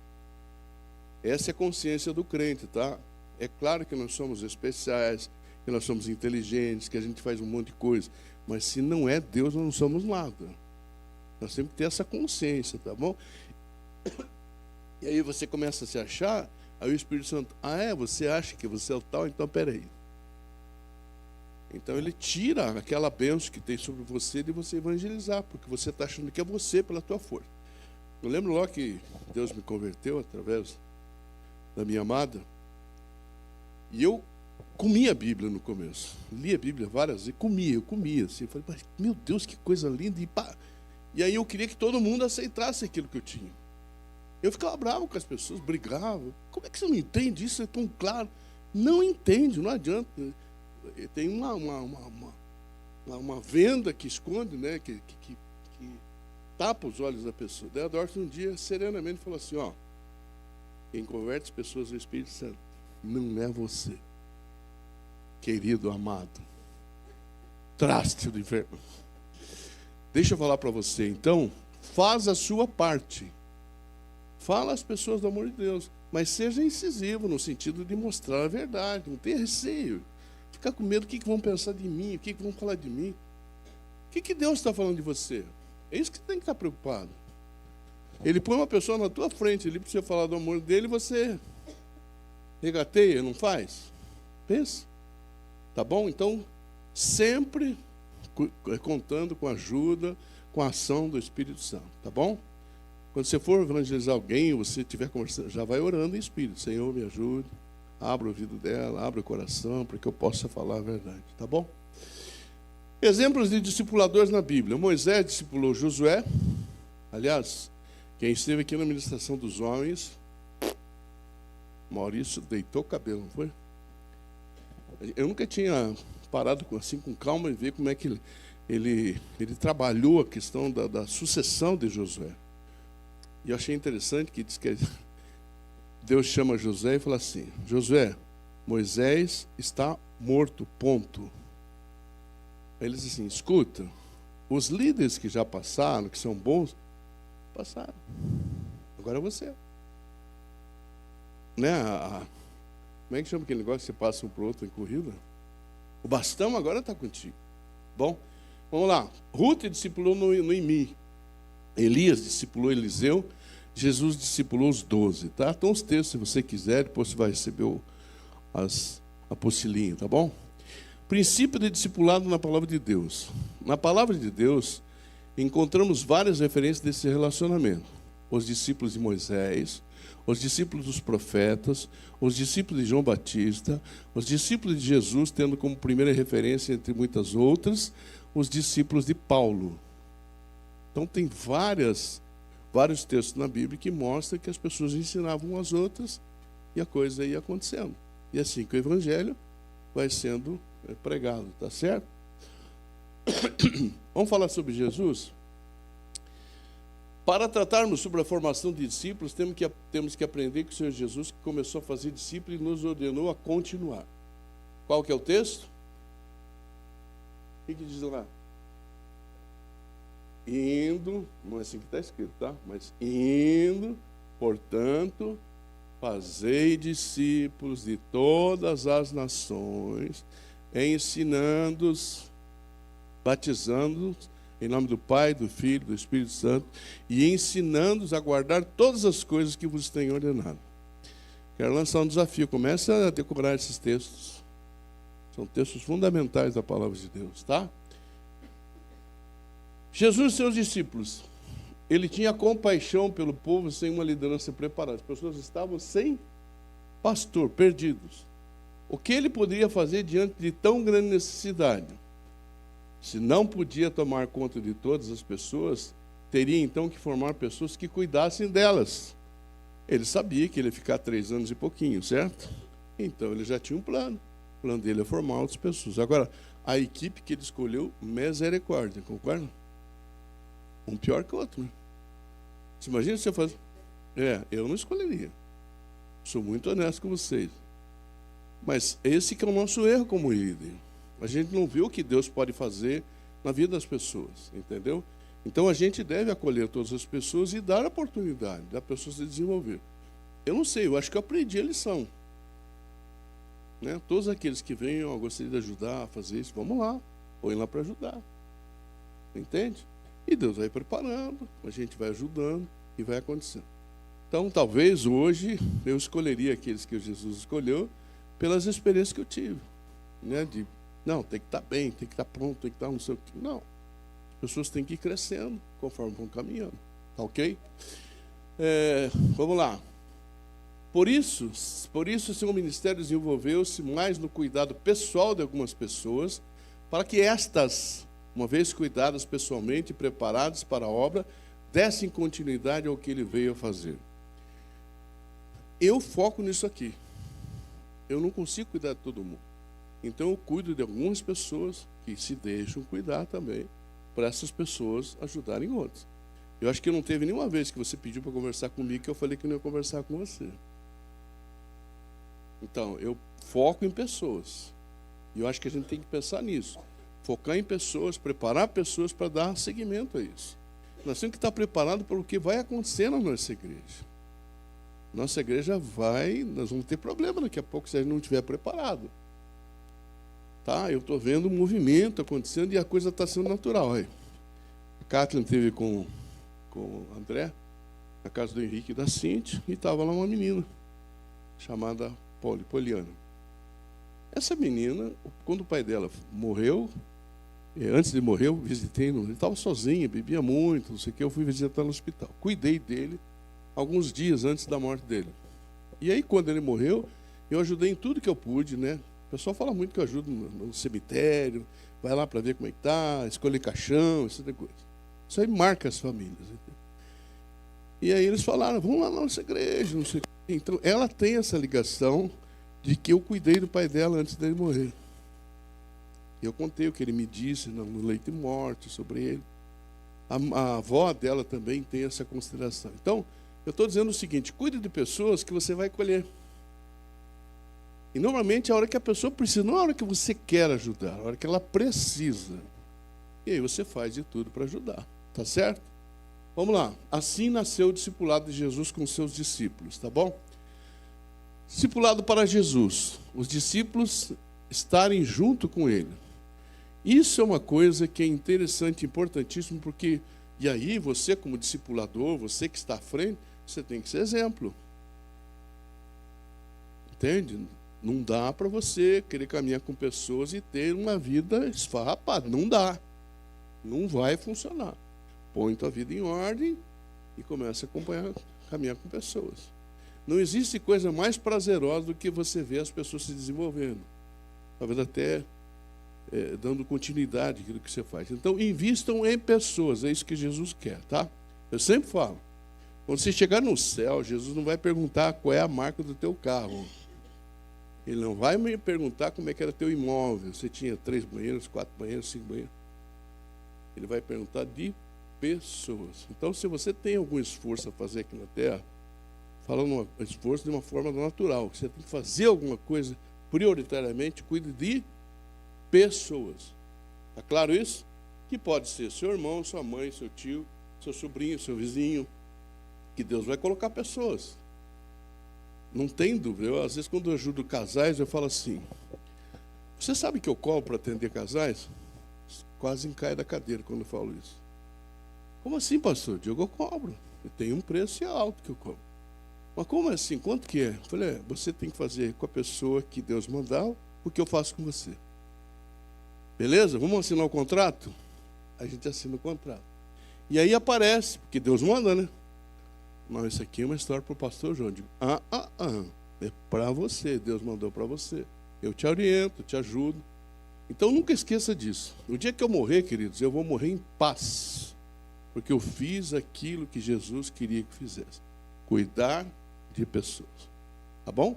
Essa é a consciência do crente, tá? É claro que nós somos especiais, que nós somos inteligentes, que a gente faz um monte de coisa. Mas se não é Deus, nós não somos nada. Nós temos que ter essa consciência, tá bom? E aí você começa a se achar, aí o Espírito Santo, você acha que você é o tal? Então, peraí. Então ele tira aquela bênção que tem sobre você de você evangelizar, porque você está achando que é você pela tua força. Eu lembro logo que Deus me converteu através da minha amada, e eu comia a Bíblia no começo. Lia a Bíblia várias vezes, eu comia assim. Eu falei, mas, meu Deus, que coisa linda. E aí eu queria que todo mundo aceitasse aquilo que eu tinha. Eu ficava bravo com as pessoas, brigava. Como é que você não entende isso? É tão claro. Não entende, não adianta. Tem uma venda que esconde, né? Que tapa os olhos da pessoa. Daí a Dorothy um dia, serenamente, falou assim, quem converte as pessoas ao Espírito Santo não é você, querido amado, traste do inferno. Deixa eu falar para você, então, faz a sua parte. Fala às pessoas do amor de Deus, mas seja incisivo no sentido de mostrar a verdade, não tenha receio. Ficar com medo, o que vão pensar de mim, o que vão falar de mim. O que Deus está falando de você? É isso que você tem que estar preocupado. Ele põe uma pessoa na tua frente, ele precisa falar do amor dele, você regateia, não faz? Pensa. Tá bom? Então, sempre contando com a ajuda, com a ação do Espírito Santo. Tá bom? Quando você for evangelizar alguém, você estiver conversando, já vai orando em Espírito. Senhor, me ajude. Abra o ouvido dela, abra o coração, para que eu possa falar a verdade. Tá bom? Exemplos de discipuladores na Bíblia. Moisés discipulou Josué. Aliás, quem esteve aqui na ministração dos homens, Maurício deitou o cabelo, não foi? Eu nunca tinha parado assim com calma e ver como é que ele trabalhou a questão da sucessão de Josué. E eu achei interessante que diz que Deus chama Josué e fala assim, Josué, Moisés está morto, ponto. Aí ele diz assim, escuta, os líderes que já passaram, que são bons, passaram. Agora é você. Né? Como é que chama aquele negócio que você passa um para o outro em corrida? O bastão agora está contigo. Bom, vamos lá. Ruth discipulou Noemi. Elias discipulou Eliseu. Jesus discipulou os 12. Tá? Então os textos, se você quiser, depois você vai receber a apostilinha, tá bom? Princípio de discipulado na palavra de Deus. Na palavra de Deus, encontramos várias referências desse relacionamento. Os discípulos de Moisés, os discípulos dos profetas, os discípulos de João Batista, os discípulos de Jesus, tendo como primeira referência, entre muitas outras, os discípulos de Paulo. Então tem vários textos na Bíblia que mostram que as pessoas ensinavam às outras e a coisa ia acontecendo. E assim que o Evangelho vai sendo pregado, tá certo? Vamos falar sobre Jesus? Para tratarmos sobre a formação de discípulos, temos que aprender que o Senhor Jesus que começou a fazer discípulos e nos ordenou a continuar. Qual que é o texto? O que diz lá? Indo, não é assim que está escrito, tá? Mas indo, portanto, fazei discípulos de todas as nações, ensinando-os, batizando-os, em nome do Pai, do Filho, do Espírito Santo, e ensinando-os a guardar todas as coisas que vos tenho ordenado. Quero lançar um desafio, comece a decorar esses textos. São textos fundamentais da palavra de Deus, tá? Jesus e seus discípulos, ele tinha compaixão pelo povo sem uma liderança preparada. As pessoas estavam sem pastor, perdidos. O que ele poderia fazer diante de tão grande necessidade? Se não podia tomar conta de todas as pessoas, teria então que formar pessoas que cuidassem delas. Ele sabia que ele ia ficar 3 anos e pouquinho, certo? Então ele já tinha um plano. O plano dele é formar outras pessoas. Agora, a equipe que ele escolheu, misericórdia, concorda? Um pior que o outro, né? Você imagina se você fazer... eu não escolheria. Sou muito honesto com vocês. Mas esse que é o nosso erro como líder. A gente não vê o que Deus pode fazer na vida das pessoas, entendeu? Então a gente deve acolher todas as pessoas e dar a oportunidade da pessoa se desenvolver. Eu não sei, eu acho que eu aprendi a lição. Né? Todos aqueles que vêm, eu gostaria de ajudar a fazer isso, vamos lá, põe lá para ajudar. Entende? E Deus vai preparando, a gente vai ajudando e vai acontecendo. Então, talvez hoje eu escolheria aqueles que Jesus escolheu pelas experiências que eu tive. Né? Não, tem que estar bem, tem que estar pronto, tem que estar não sei o quê. Não. As pessoas têm que ir crescendo conforme vão caminhando. Tá ok? Vamos lá. Por isso, o seu ministério desenvolveu-se mais no cuidado pessoal de algumas pessoas, para que estas, uma vez cuidadas pessoalmente e preparadas para a obra, dessem continuidade ao que ele veio a fazer. Eu foco nisso aqui. Eu não consigo cuidar de todo mundo. Então eu cuido de algumas pessoas que se deixam cuidar também, para essas pessoas ajudarem outras. Eu acho que não teve nenhuma vez que você pediu para conversar comigo que eu falei que não ia conversar com você. Então, eu foco em pessoas. E eu acho que a gente tem que pensar nisso. Focar em pessoas, preparar pessoas para dar seguimento a isso. Nós temos que estar preparados para o que vai acontecer na nossa igreja. Nossa igreja nós vamos ter problema daqui a pouco se a gente não estiver preparado. Tá? Eu estou vendo um movimento acontecendo e a coisa está sendo natural. Aí. A Kathleen esteve com o André, na casa do Henrique e da Cintia, e estava lá uma menina chamada Poliana. Essa menina, quando o pai dela morreu, antes de morrer, eu visitei, ele estava sozinho, bebia muito, não sei o que, eu fui visitar no hospital. Cuidei dele alguns dias antes da morte dele. E aí, quando ele morreu, eu ajudei em tudo que eu pude, né? O pessoal fala muito que eu ajudo no cemitério, vai lá para ver como é que está, escolher caixão, essa coisa. Isso aí marca as famílias. Entendeu? E aí eles falaram, vamos lá na nossa igreja, não sei o que. Então, ela tem essa ligação de que eu cuidei do pai dela antes dele morrer. Eu contei o que ele me disse no leito de morte sobre ele. A avó dela também tem essa consideração. Então, eu estou dizendo o seguinte, cuide de pessoas que você vai colher. E normalmente é a hora que a pessoa precisa, não é a hora que você quer ajudar, é a hora que ela precisa. E aí você faz de tudo para ajudar. Tá certo? Vamos lá. Assim nasceu o discipulado de Jesus com seus discípulos, tá bom? Discipulado para Jesus. Os discípulos estarem junto com ele. Isso é uma coisa que é interessante, importantíssimo, porque, e aí você como discipulador, você que está à frente, você tem que ser exemplo. Entende? Não dá para você querer caminhar com pessoas e ter uma vida esfarrapada. Não dá. Não vai funcionar. Põe tua vida em ordem e começa a caminhar com pessoas. Não existe coisa mais prazerosa do que você ver as pessoas se desenvolvendo. Talvez até dando continuidade àquilo que você faz. Então, invistam em pessoas. É isso que Jesus quer, tá? Eu sempre falo. Quando você chegar no céu, Jesus não vai perguntar qual é a marca do teu carro. Ele não vai me perguntar como é que era teu imóvel. Você tinha 3 banheiros, 4 banheiros, 5 banheiros. Ele vai perguntar de pessoas. Então, se você tem algum esforço a fazer aqui na Terra, falando um esforço de uma forma natural, você tem que fazer alguma coisa, prioritariamente, cuide de pessoas. Está claro isso? Que pode ser seu irmão, sua mãe, seu tio, seu sobrinho, seu vizinho, que Deus vai colocar pessoas. Não tem dúvida. Às vezes, quando eu ajudo casais, eu falo assim, você sabe que eu cobro para atender casais? Quase cai da cadeira quando eu falo isso. Como assim, pastor? Digo, eu cobro. Eu tenho um preço alto que eu cobro. Mas como assim? Quanto que é? Eu falei, você tem que fazer com a pessoa que Deus mandar o que eu faço com você. Beleza? Vamos assinar o contrato? A gente assina o contrato. E aí aparece, porque Deus manda, né? Não, isso aqui é uma história para o pastor João. Eu digo, é para você, Deus mandou para você. Eu te oriento, te ajudo. Então nunca esqueça disso. No dia que eu morrer, queridos, eu vou morrer em paz. Porque eu fiz aquilo que Jesus queria que fizesse. Cuidar de pessoas. Tá bom?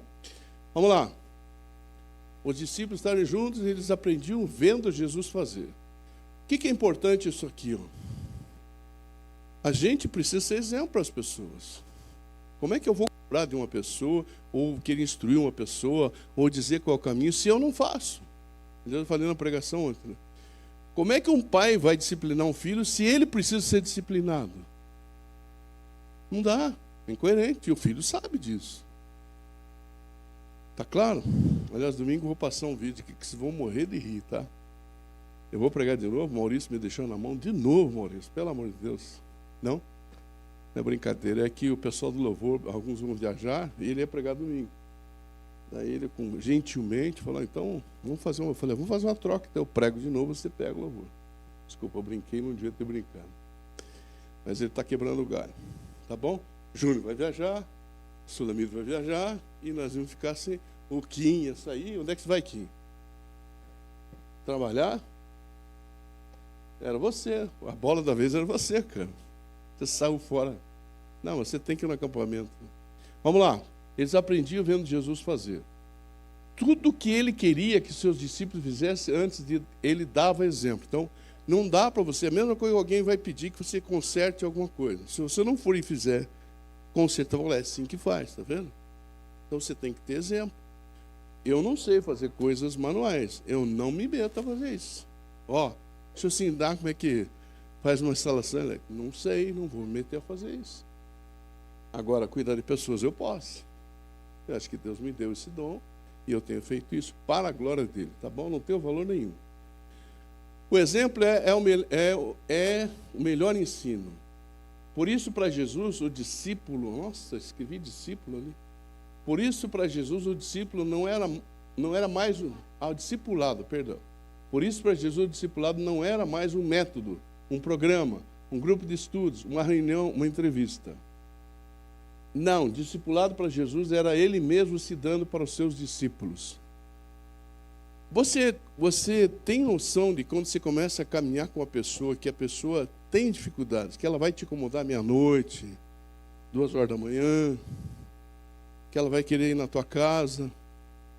Vamos lá. Os discípulos estavam juntos e eles aprendiam vendo Jesus fazer. O que é importante isso aqui? Ó? A gente precisa ser exemplo para as pessoas. Como é que eu vou cobrar de uma pessoa, ou querer instruir uma pessoa, ou dizer qual é o caminho, se eu não faço? Eu falei na pregação ontem, né? Como é que um pai vai disciplinar um filho se ele precisa ser disciplinado? Não dá, é incoerente, e o filho sabe disso. Tá claro? Aliás, domingo eu vou passar um vídeo aqui que vocês vão morrer de rir, tá? Eu vou pregar de novo, Maurício me deixou na mão de novo, Maurício, pelo amor de Deus. Não? Não é brincadeira, é que o pessoal do louvor, alguns vão viajar, e ele ia pregar domingo. Daí ele, gentilmente, falou, então, vamos fazer uma troca, então eu prego de novo, você pega o louvor. Desculpa, eu brinquei, não devia ter brincado. Mas ele está quebrando o galho. Tá bom? Júnior vai viajar, Sulamito vai viajar, e nós vamos ficar sem o Kim ia sair. Onde é que você vai, Kim? Trabalhar? Era você. A bola da vez era você, cara. Você saiu fora. Não, você tem que ir no acampamento. Vamos lá. Eles aprendiam vendo Jesus fazer. Tudo que ele queria que seus discípulos fizessem antes de ele dava exemplo. Então, não dá para você, a mesma coisa que alguém vai pedir que você conserte alguma coisa. Se você não for e fizer, conserta, é assim que faz, tá vendo? Então você tem que ter exemplo. Eu não sei fazer coisas manuais. Eu não me meto a fazer isso. Ó, deixa eu ensinar como é que faz uma instalação elétrica. Não sei, não vou me meter a fazer isso. Agora, cuidar de pessoas eu posso. Eu acho que Deus me deu esse dom e eu tenho feito isso para a glória dele, tá bom? Não tem valor nenhum. O exemplo é o melhor ensino. Por isso, para Jesus, o discípulo... Nossa, escrevi discípulo ali. Por isso, para Jesus, o discípulo não era mais... o discipulado, perdão. Por isso, para Jesus, o discipulado não era mais um método, um programa, um grupo de estudos, uma reunião, uma entrevista. Não, discipulado para Jesus era ele mesmo se dando para os seus discípulos. Você tem noção de quando você começa a caminhar com uma pessoa, que a pessoa tem dificuldades, que ela vai te incomodar meia-noite, 2h da manhã, que ela vai querer ir na tua casa,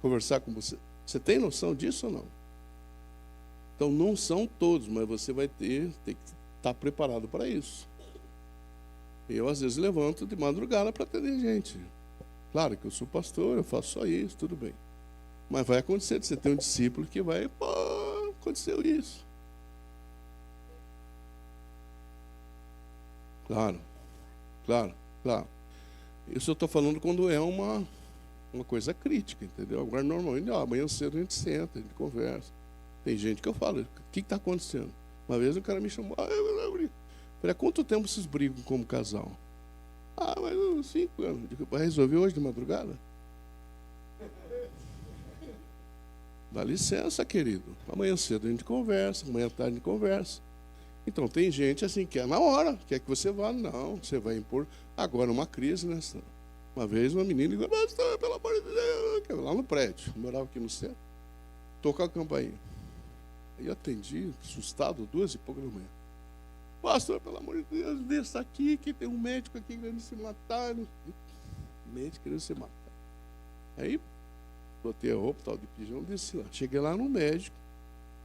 conversar com você. Você tem noção disso ou não? Então, não são todos, mas você vai ter que estar preparado para isso. Eu, às vezes, levanto de madrugada para atender gente. Claro que eu sou pastor, eu faço só isso, tudo bem. Mas vai acontecer, você tem um discípulo que vai, aconteceu isso. Claro. Isso eu estou falando quando é uma coisa crítica, entendeu? Agora, normalmente, amanhã cedo a gente senta, a gente conversa. Tem gente que eu falo, o que está acontecendo? Uma vez o cara me chamou, falei, há quanto tempo vocês brigam como casal? Mas uns 5 anos. Vai resolver hoje de madrugada? Dá licença, querido. Amanhã cedo a gente conversa, amanhã à tarde a gente conversa. Então, tem gente assim, que é na hora, quer que você vá. Não, você vai impor. Agora, uma crise, né? Uma vez, uma menina ligou, pastor, pelo amor de Deus, lá no prédio, eu morava aqui no centro. Tocou a campainha. Aí eu atendi, assustado, 2h pouco da manhã. Pastor, pelo amor de Deus, desça aqui, que tem um médico aqui querendo se matar. Médico querendo se matar. Aí, botei a roupa, tal, de pijama, desci lá. Cheguei lá no médico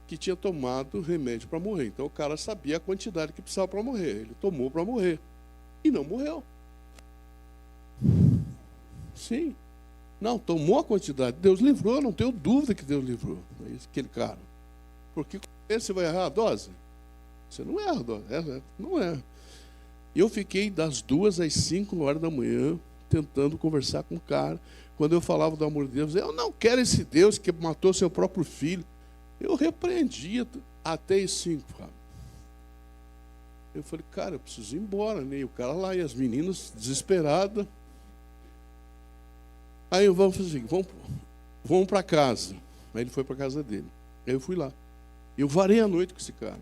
que tinha tomado remédio para morrer. Então, o cara sabia a quantidade que precisava para morrer. Ele tomou para morrer. E não morreu. Sim. Não, tomou a quantidade. Deus livrou, não tenho dúvida que Deus livrou. Aquele cara. Porque você vai errar a dose? Você não erra a dose. Não é. Eu fiquei das 2 às 5 horas da manhã tentando conversar com o cara. Quando eu falava do amor de Deus, eu não quero esse Deus que matou seu próprio filho. Eu repreendia até as 5, Fábio. Eu falei, cara, eu preciso ir embora, né? E o cara lá, e as meninas desesperadas. Aí eu vamos fazer assim, vamos para casa. Aí ele foi para casa dele. Aí eu fui lá. Eu varei a noite com esse cara.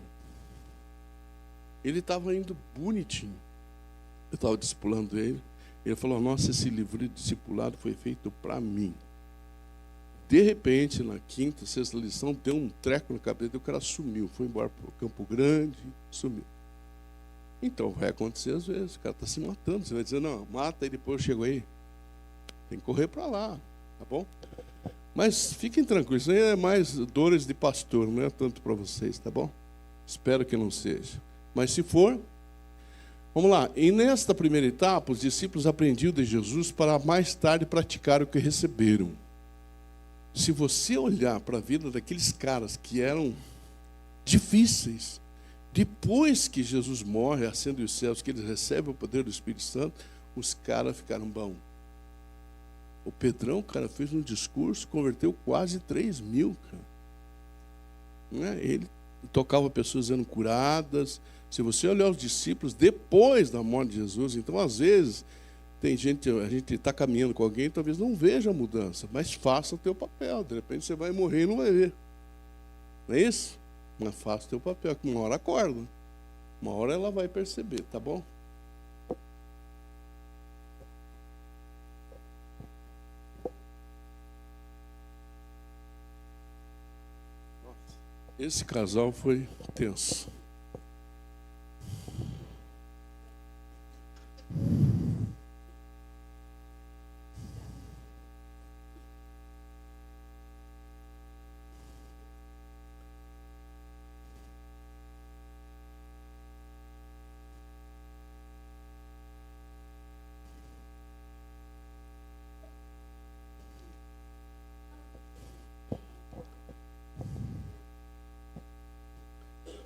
Ele estava indo bonitinho. Eu estava discipulando ele. Ele falou, nossa, esse livro de discipulado foi feito para mim. De repente, na 5ª, 6ª lição, deu um treco na cabeça dele, o cara sumiu. Foi embora para o Campo Grande, sumiu. Então, vai acontecer às vezes. O cara está se matando. Você vai dizer, não, mata e depois eu chego aí. Tem que correr para lá, tá bom? Mas fiquem tranquilos, isso aí é mais dores de pastor, não é tanto para vocês, tá bom? Espero que não seja. Mas se for, vamos lá. E nesta primeira etapa, os discípulos aprendiam de Jesus para mais tarde praticar o que receberam. Se você olhar para a vida daqueles caras que eram difíceis, depois que Jesus morre, ascende os céus, que eles recebem o poder do Espírito Santo, os caras ficaram bons. O Pedrão, cara, fez um discurso, converteu quase 3.000, cara. Né? Ele tocava pessoas sendo curadas. Se você olhar os discípulos depois da morte de Jesus, então às vezes tem gente, a gente está caminhando com alguém, talvez não veja a mudança, mas faça o teu papel. De repente você vai morrer e não vai ver. Não é isso? Mas faça o teu papel, que uma hora acorda. Uma hora ela vai perceber, tá bom? Esse casal foi tenso.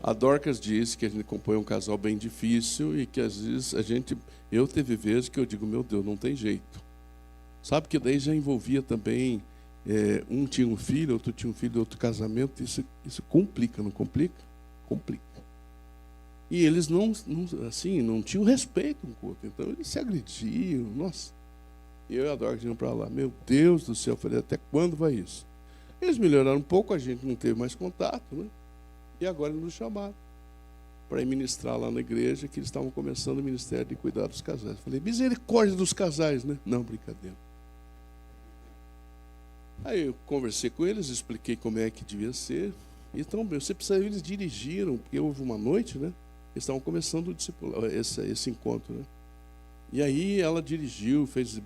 A Dorcas disse que a gente compõe um casal bem difícil e que às vezes eu teve vezes que eu digo, meu Deus, não tem jeito. Sabe que daí já envolvia também, um tinha um filho, outro tinha um filho de outro casamento, isso complica, não complica? Complica. E eles não tinham respeito um com o outro, então eles se agrediam, nossa. E eu e a Dorcas iam para lá, meu Deus do céu, eu falei, até quando vai isso? Eles melhoraram um pouco, a gente não teve mais contato, né? E agora eles nos chamaram para ir ministrar lá na igreja, que eles estavam começando o ministério de cuidar dos casais. Eu falei, misericórdia dos casais, né? Não, brincadeira. Aí eu conversei com eles, expliquei como é que devia ser. Então, você precisa, eles dirigiram, porque houve uma noite, né? Eles estavam começando o discipulado, esse encontro, né? E aí ela dirigiu, fez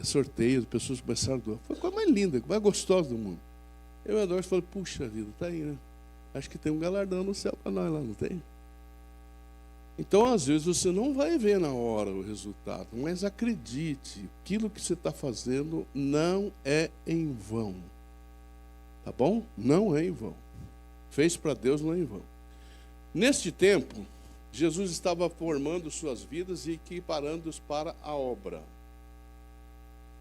sorteios, pessoas começaram a doar. Foi a coisa mais linda, mais gostosa do mundo. Eu e a Dorcas falei, puxa vida, tá aí, né? Acho que tem um galardão no céu para nós lá, não tem? Então, às vezes, você não vai ver na hora o resultado, mas acredite, aquilo que você está fazendo não é em vão. Tá bom? Não é em vão. Fez para Deus, não é em vão. Neste tempo, Jesus estava formando suas vidas e equiparando-os para a obra.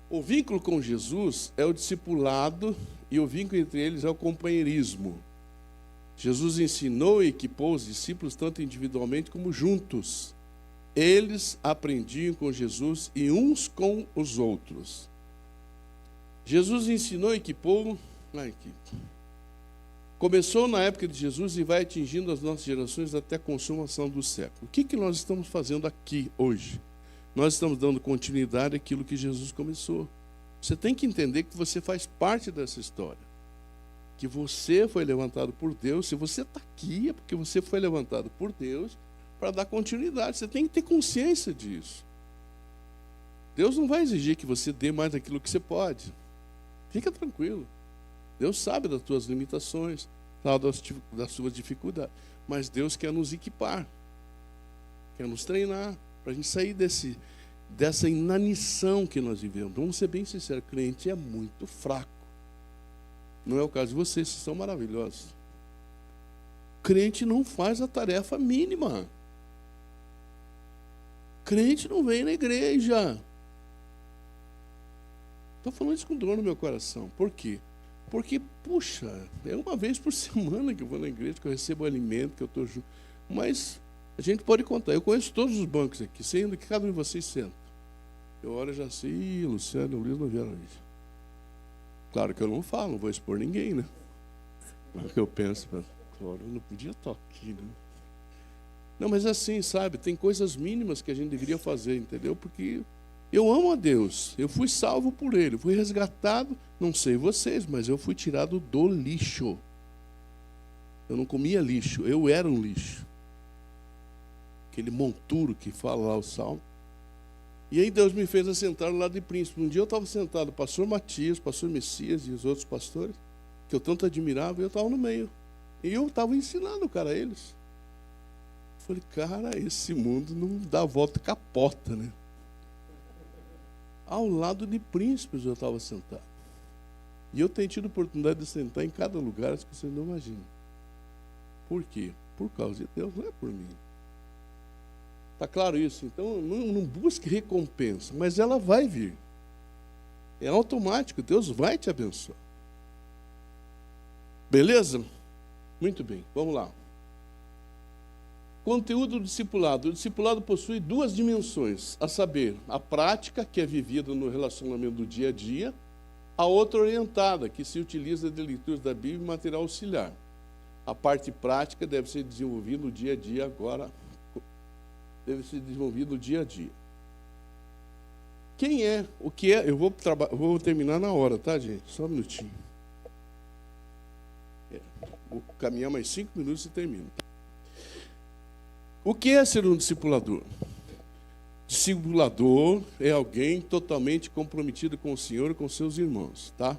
O vínculo com Jesus é o discipulado e o vínculo entre eles é o companheirismo. Jesus ensinou e equipou os discípulos tanto individualmente como juntos. Eles aprendiam com Jesus e uns com os outros. Jesus ensinou e equipou. Começou na época de Jesus e vai atingindo as nossas gerações até a consumação do século. O que nós estamos fazendo aqui hoje? Nós estamos dando continuidade àquilo que Jesus começou. Você tem que entender que você faz parte dessa história. Que você foi levantado por Deus. Se você está aqui é porque você foi levantado por Deus para dar continuidade. Você tem que ter consciência disso. Deus não vai exigir que você dê mais daquilo que você pode. Fica tranquilo. Deus sabe das tuas limitações, sabe das suas dificuldades. Mas Deus quer nos equipar, quer nos treinar, para a gente sair dessa inanição que nós vivemos. Vamos ser bem sinceros, o crente é muito fraco. Não é o caso de vocês, vocês são maravilhosos. Crente não faz a tarefa mínima. Crente não vem na igreja. Estou falando isso com dor no meu coração. Por quê? Porque, puxa, é uma vez por semana que eu vou na igreja, que eu recebo alimento, que eu estou junto. Mas a gente pode contar. Eu conheço todos os bancos aqui, sendo que cada um de vocês senta. Eu olho e já sei, Luciano e o Luiz não vieram hoje. Claro que eu não falo, não vou expor ninguém, né? Mas eu penso, claro, eu não podia estar aqui, né? Não, mas assim, sabe, tem coisas mínimas que a gente deveria fazer, entendeu? Porque eu amo a Deus, eu fui salvo por Ele, fui resgatado, não sei vocês, mas eu fui tirado do lixo. Eu não comia lixo, eu era um lixo. Aquele monturo que fala lá o salmo. E aí Deus me fez assentar no lado de príncipe. Um dia eu estava sentado, o pastor Matias, o pastor Messias e os outros pastores, que eu tanto admirava, e eu estava no meio. E eu estava ensinando, cara, a eles. Eu falei, cara, esse mundo não dá a volta, capota, né? Ao lado de príncipes eu estava sentado. E eu tenho tido a oportunidade de sentar em cada lugar que você não imagina. Por quê? Por causa de Deus, não é por mim. Está claro isso? Então, não busque recompensa, mas ela vai vir. É automático, Deus vai te abençoar. Beleza? Muito bem, vamos lá. Conteúdo do discipulado. O discipulado possui duas dimensões, a saber, a prática, que é vivida no relacionamento do dia a dia, a outra orientada, que se utiliza de leituras da Bíblia e material auxiliar. A parte prática deve ser desenvolvida no dia a dia agora, deve ser desenvolvida no dia a dia. Quem é, o que é, eu vou terminar na hora, tá, gente? Só um minutinho. Vou caminhar mais 5 minutos e termino. O que é ser um discipulador? Discipulador é alguém totalmente comprometido com o Senhor e com seus irmãos, tá?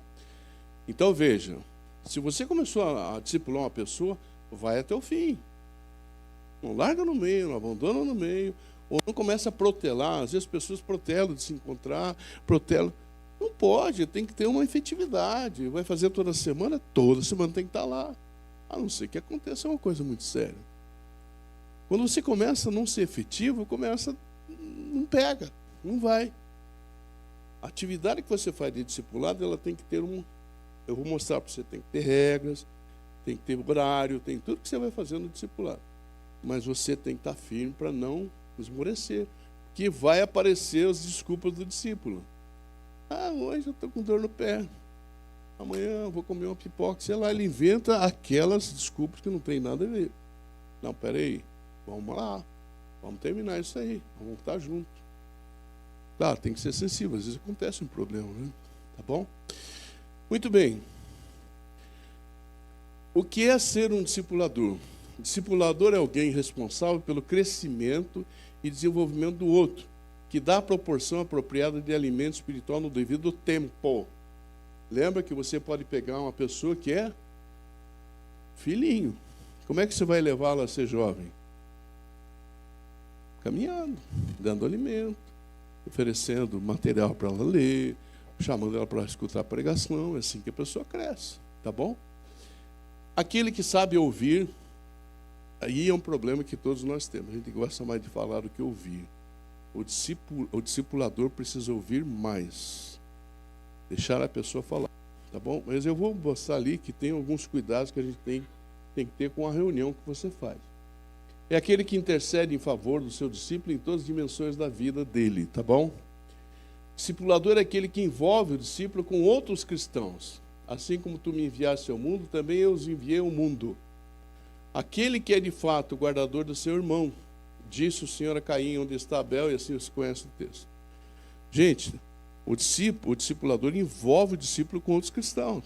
Então veja, se você começou a discipular uma pessoa, vai até o fim. Não larga no meio, não abandona no meio, ou não começa a protelar. Às vezes as pessoas protelam de se encontrar, protelam. Não pode, tem que ter uma efetividade. Vai fazer toda semana tem que estar lá. A não ser que aconteça uma coisa muito séria. Quando você começa a não ser efetivo, não pega, não vai. A atividade que você faz de discipulado, ela tem que ter eu vou mostrar para você, tem que ter regras, tem que ter horário, tem tudo que você vai fazer no discipulado. Mas você tem que estar firme para não esmorecer, porque vai aparecer as desculpas do discípulo. Hoje eu estou com dor no pé, amanhã eu vou comer uma pipoca, sei lá, ele inventa aquelas desculpas que não tem nada a ver. Não, peraí, vamos lá, vamos terminar isso aí, vamos estar juntos. Claro, tem que ser sensível, às vezes acontece um problema, né? Tá bom? Muito bem. O que é ser um discipulador? Discipulador é alguém responsável pelo crescimento e desenvolvimento do outro, que dá a proporção apropriada de alimento espiritual no devido tempo. Lembra que você pode pegar uma pessoa que é filhinho. Como é que você vai levá-la a ser jovem? Caminhando, dando alimento, oferecendo material para ela ler, chamando ela para escutar a pregação. É assim que a pessoa cresce, tá bom? Aquele que sabe ouvir, aí é um problema que todos nós temos. A gente gosta mais de falar do que ouvir. O discipulador precisa ouvir mais. Deixar a pessoa falar, tá bom? Mas eu vou mostrar ali que tem alguns cuidados que a gente tem que ter com a reunião que você faz. É aquele que intercede em favor do seu discípulo em todas as dimensões da vida dele, tá bom? Discipulador é aquele que envolve o discípulo com outros cristãos. Assim como tu me enviaste ao mundo, também eu os enviei ao mundo. Aquele que é de fato o guardador do seu irmão, disse o Senhor a Caim, onde está Abel, e assim se conhece o texto. Gente, o discipulador envolve o discípulo com outros cristãos.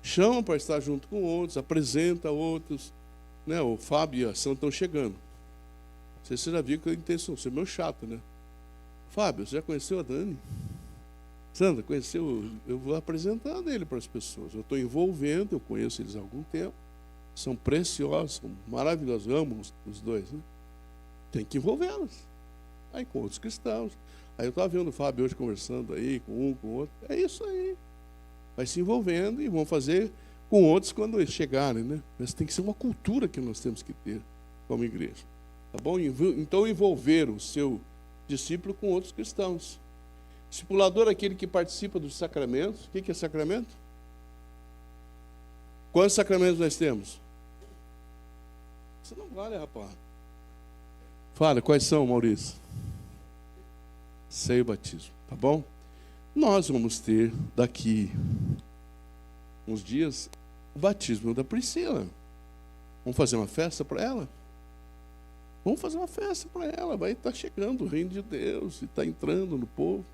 Chama para estar junto com outros, apresenta outros. Né? O Fábio e a Sandra estão chegando. Não sei se você já viu que a intenção, você é meio chato, né? Fábio, você já conheceu a Dani? Sandra, conheceu? Eu vou apresentando ele para as pessoas. Eu estou envolvendo, eu conheço eles há algum tempo. São preciosos, são maravilhosos, amo os dois, né? Tem que envolvê-los. Aí com outros cristãos. Aí eu estava vendo o Fábio hoje conversando aí, com um, com o outro. É isso aí. Vai se envolvendo e vão fazer com outros quando eles chegarem, né? Mas tem que ser uma cultura que nós temos que ter como igreja. Tá bom? Então envolver o seu discípulo com outros cristãos. Discipulador é aquele que participa dos sacramentos. O que é sacramento? Quantos sacramentos nós temos? Você não vale, rapaz. Fala, quais são, Maurício? Ceia e batismo, tá bom? Nós vamos ter daqui uns dias o batismo da Priscila. Vamos fazer uma festa para ela? Vamos fazer uma festa para ela. Vai estar chegando o reino de Deus e está entrando no povo.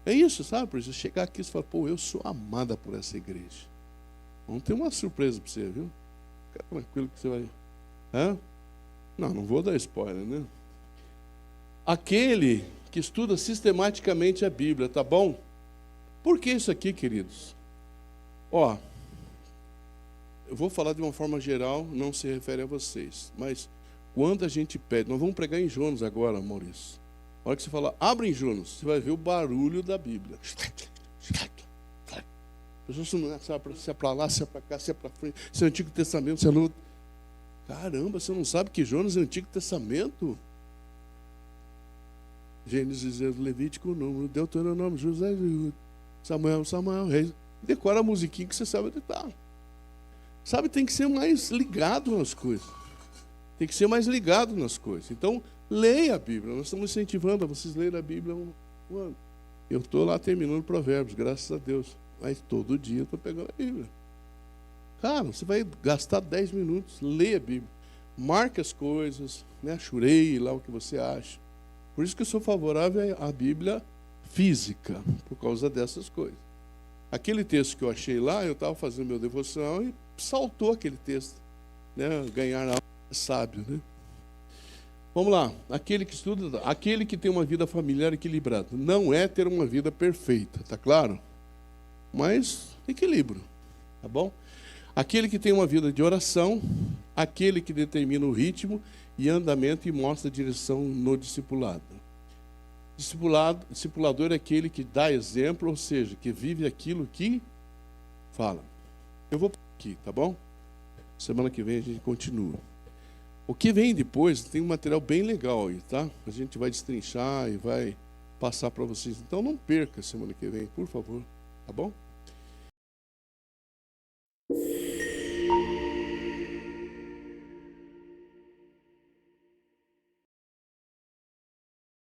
É isso, sabe? Para você chegar aqui e falar, pô, eu sou amada por essa igreja. Vamos ter uma surpresa para você, viu? Fica tranquilo que você vai... Hã? Não vou dar spoiler, né? Aquele que estuda sistematicamente a Bíblia, tá bom? Por que isso aqui, queridos? Ó, eu vou falar de uma forma geral, não se refere a vocês, mas quando a gente pede, nós vamos pregar em Jonas agora, Maurício. A hora que você falar, abre em Jonas, você vai ver o barulho da Bíblia. pessoas não sabem se é para lá, se é para cá, se é para frente, se é o Antigo Testamento, se é Novo. Caramba, você não sabe que Jonas é o Antigo Testamento? Gênesis, Levítico, Número, Deuteronômio, José, Samuel, Reis. Decora a musiquinha que você sabe onde está. Sabe, tem que ser mais ligado nas coisas. Tem que ser mais ligado nas coisas. Então, leia a Bíblia. Nós estamos incentivando a vocês lerem a Bíblia um ano. Eu estou lá terminando Provérbios, graças a Deus. Mas todo dia eu estou pegando a Bíblia. Cara, você vai gastar 10 minutos, leia a Bíblia. Marque as coisas, né? Chureie lá o que você acha. Por isso que eu sou favorável à Bíblia física, por causa dessas coisas. Aquele texto que eu achei lá, eu estava fazendo meu devoção e saltou aquele texto, né? Ganhar alma é sábio, né? Vamos lá. Aquele que estuda, aquele que tem uma vida familiar equilibrada. Não é ter uma vida perfeita, tá claro? Mas equilíbrio, tá bom? Aquele que tem uma vida de oração, aquele que determina o ritmo e andamento e mostra a direção no discipulado. Discipulador é aquele que dá exemplo, ou seja, que vive aquilo que fala. Eu vou por aqui, tá bom? Semana que vem a gente continua. O que vem depois tem um material bem legal aí, tá? A gente vai destrinchar e vai passar para vocês. Então não perca semana que vem, por favor, tá bom?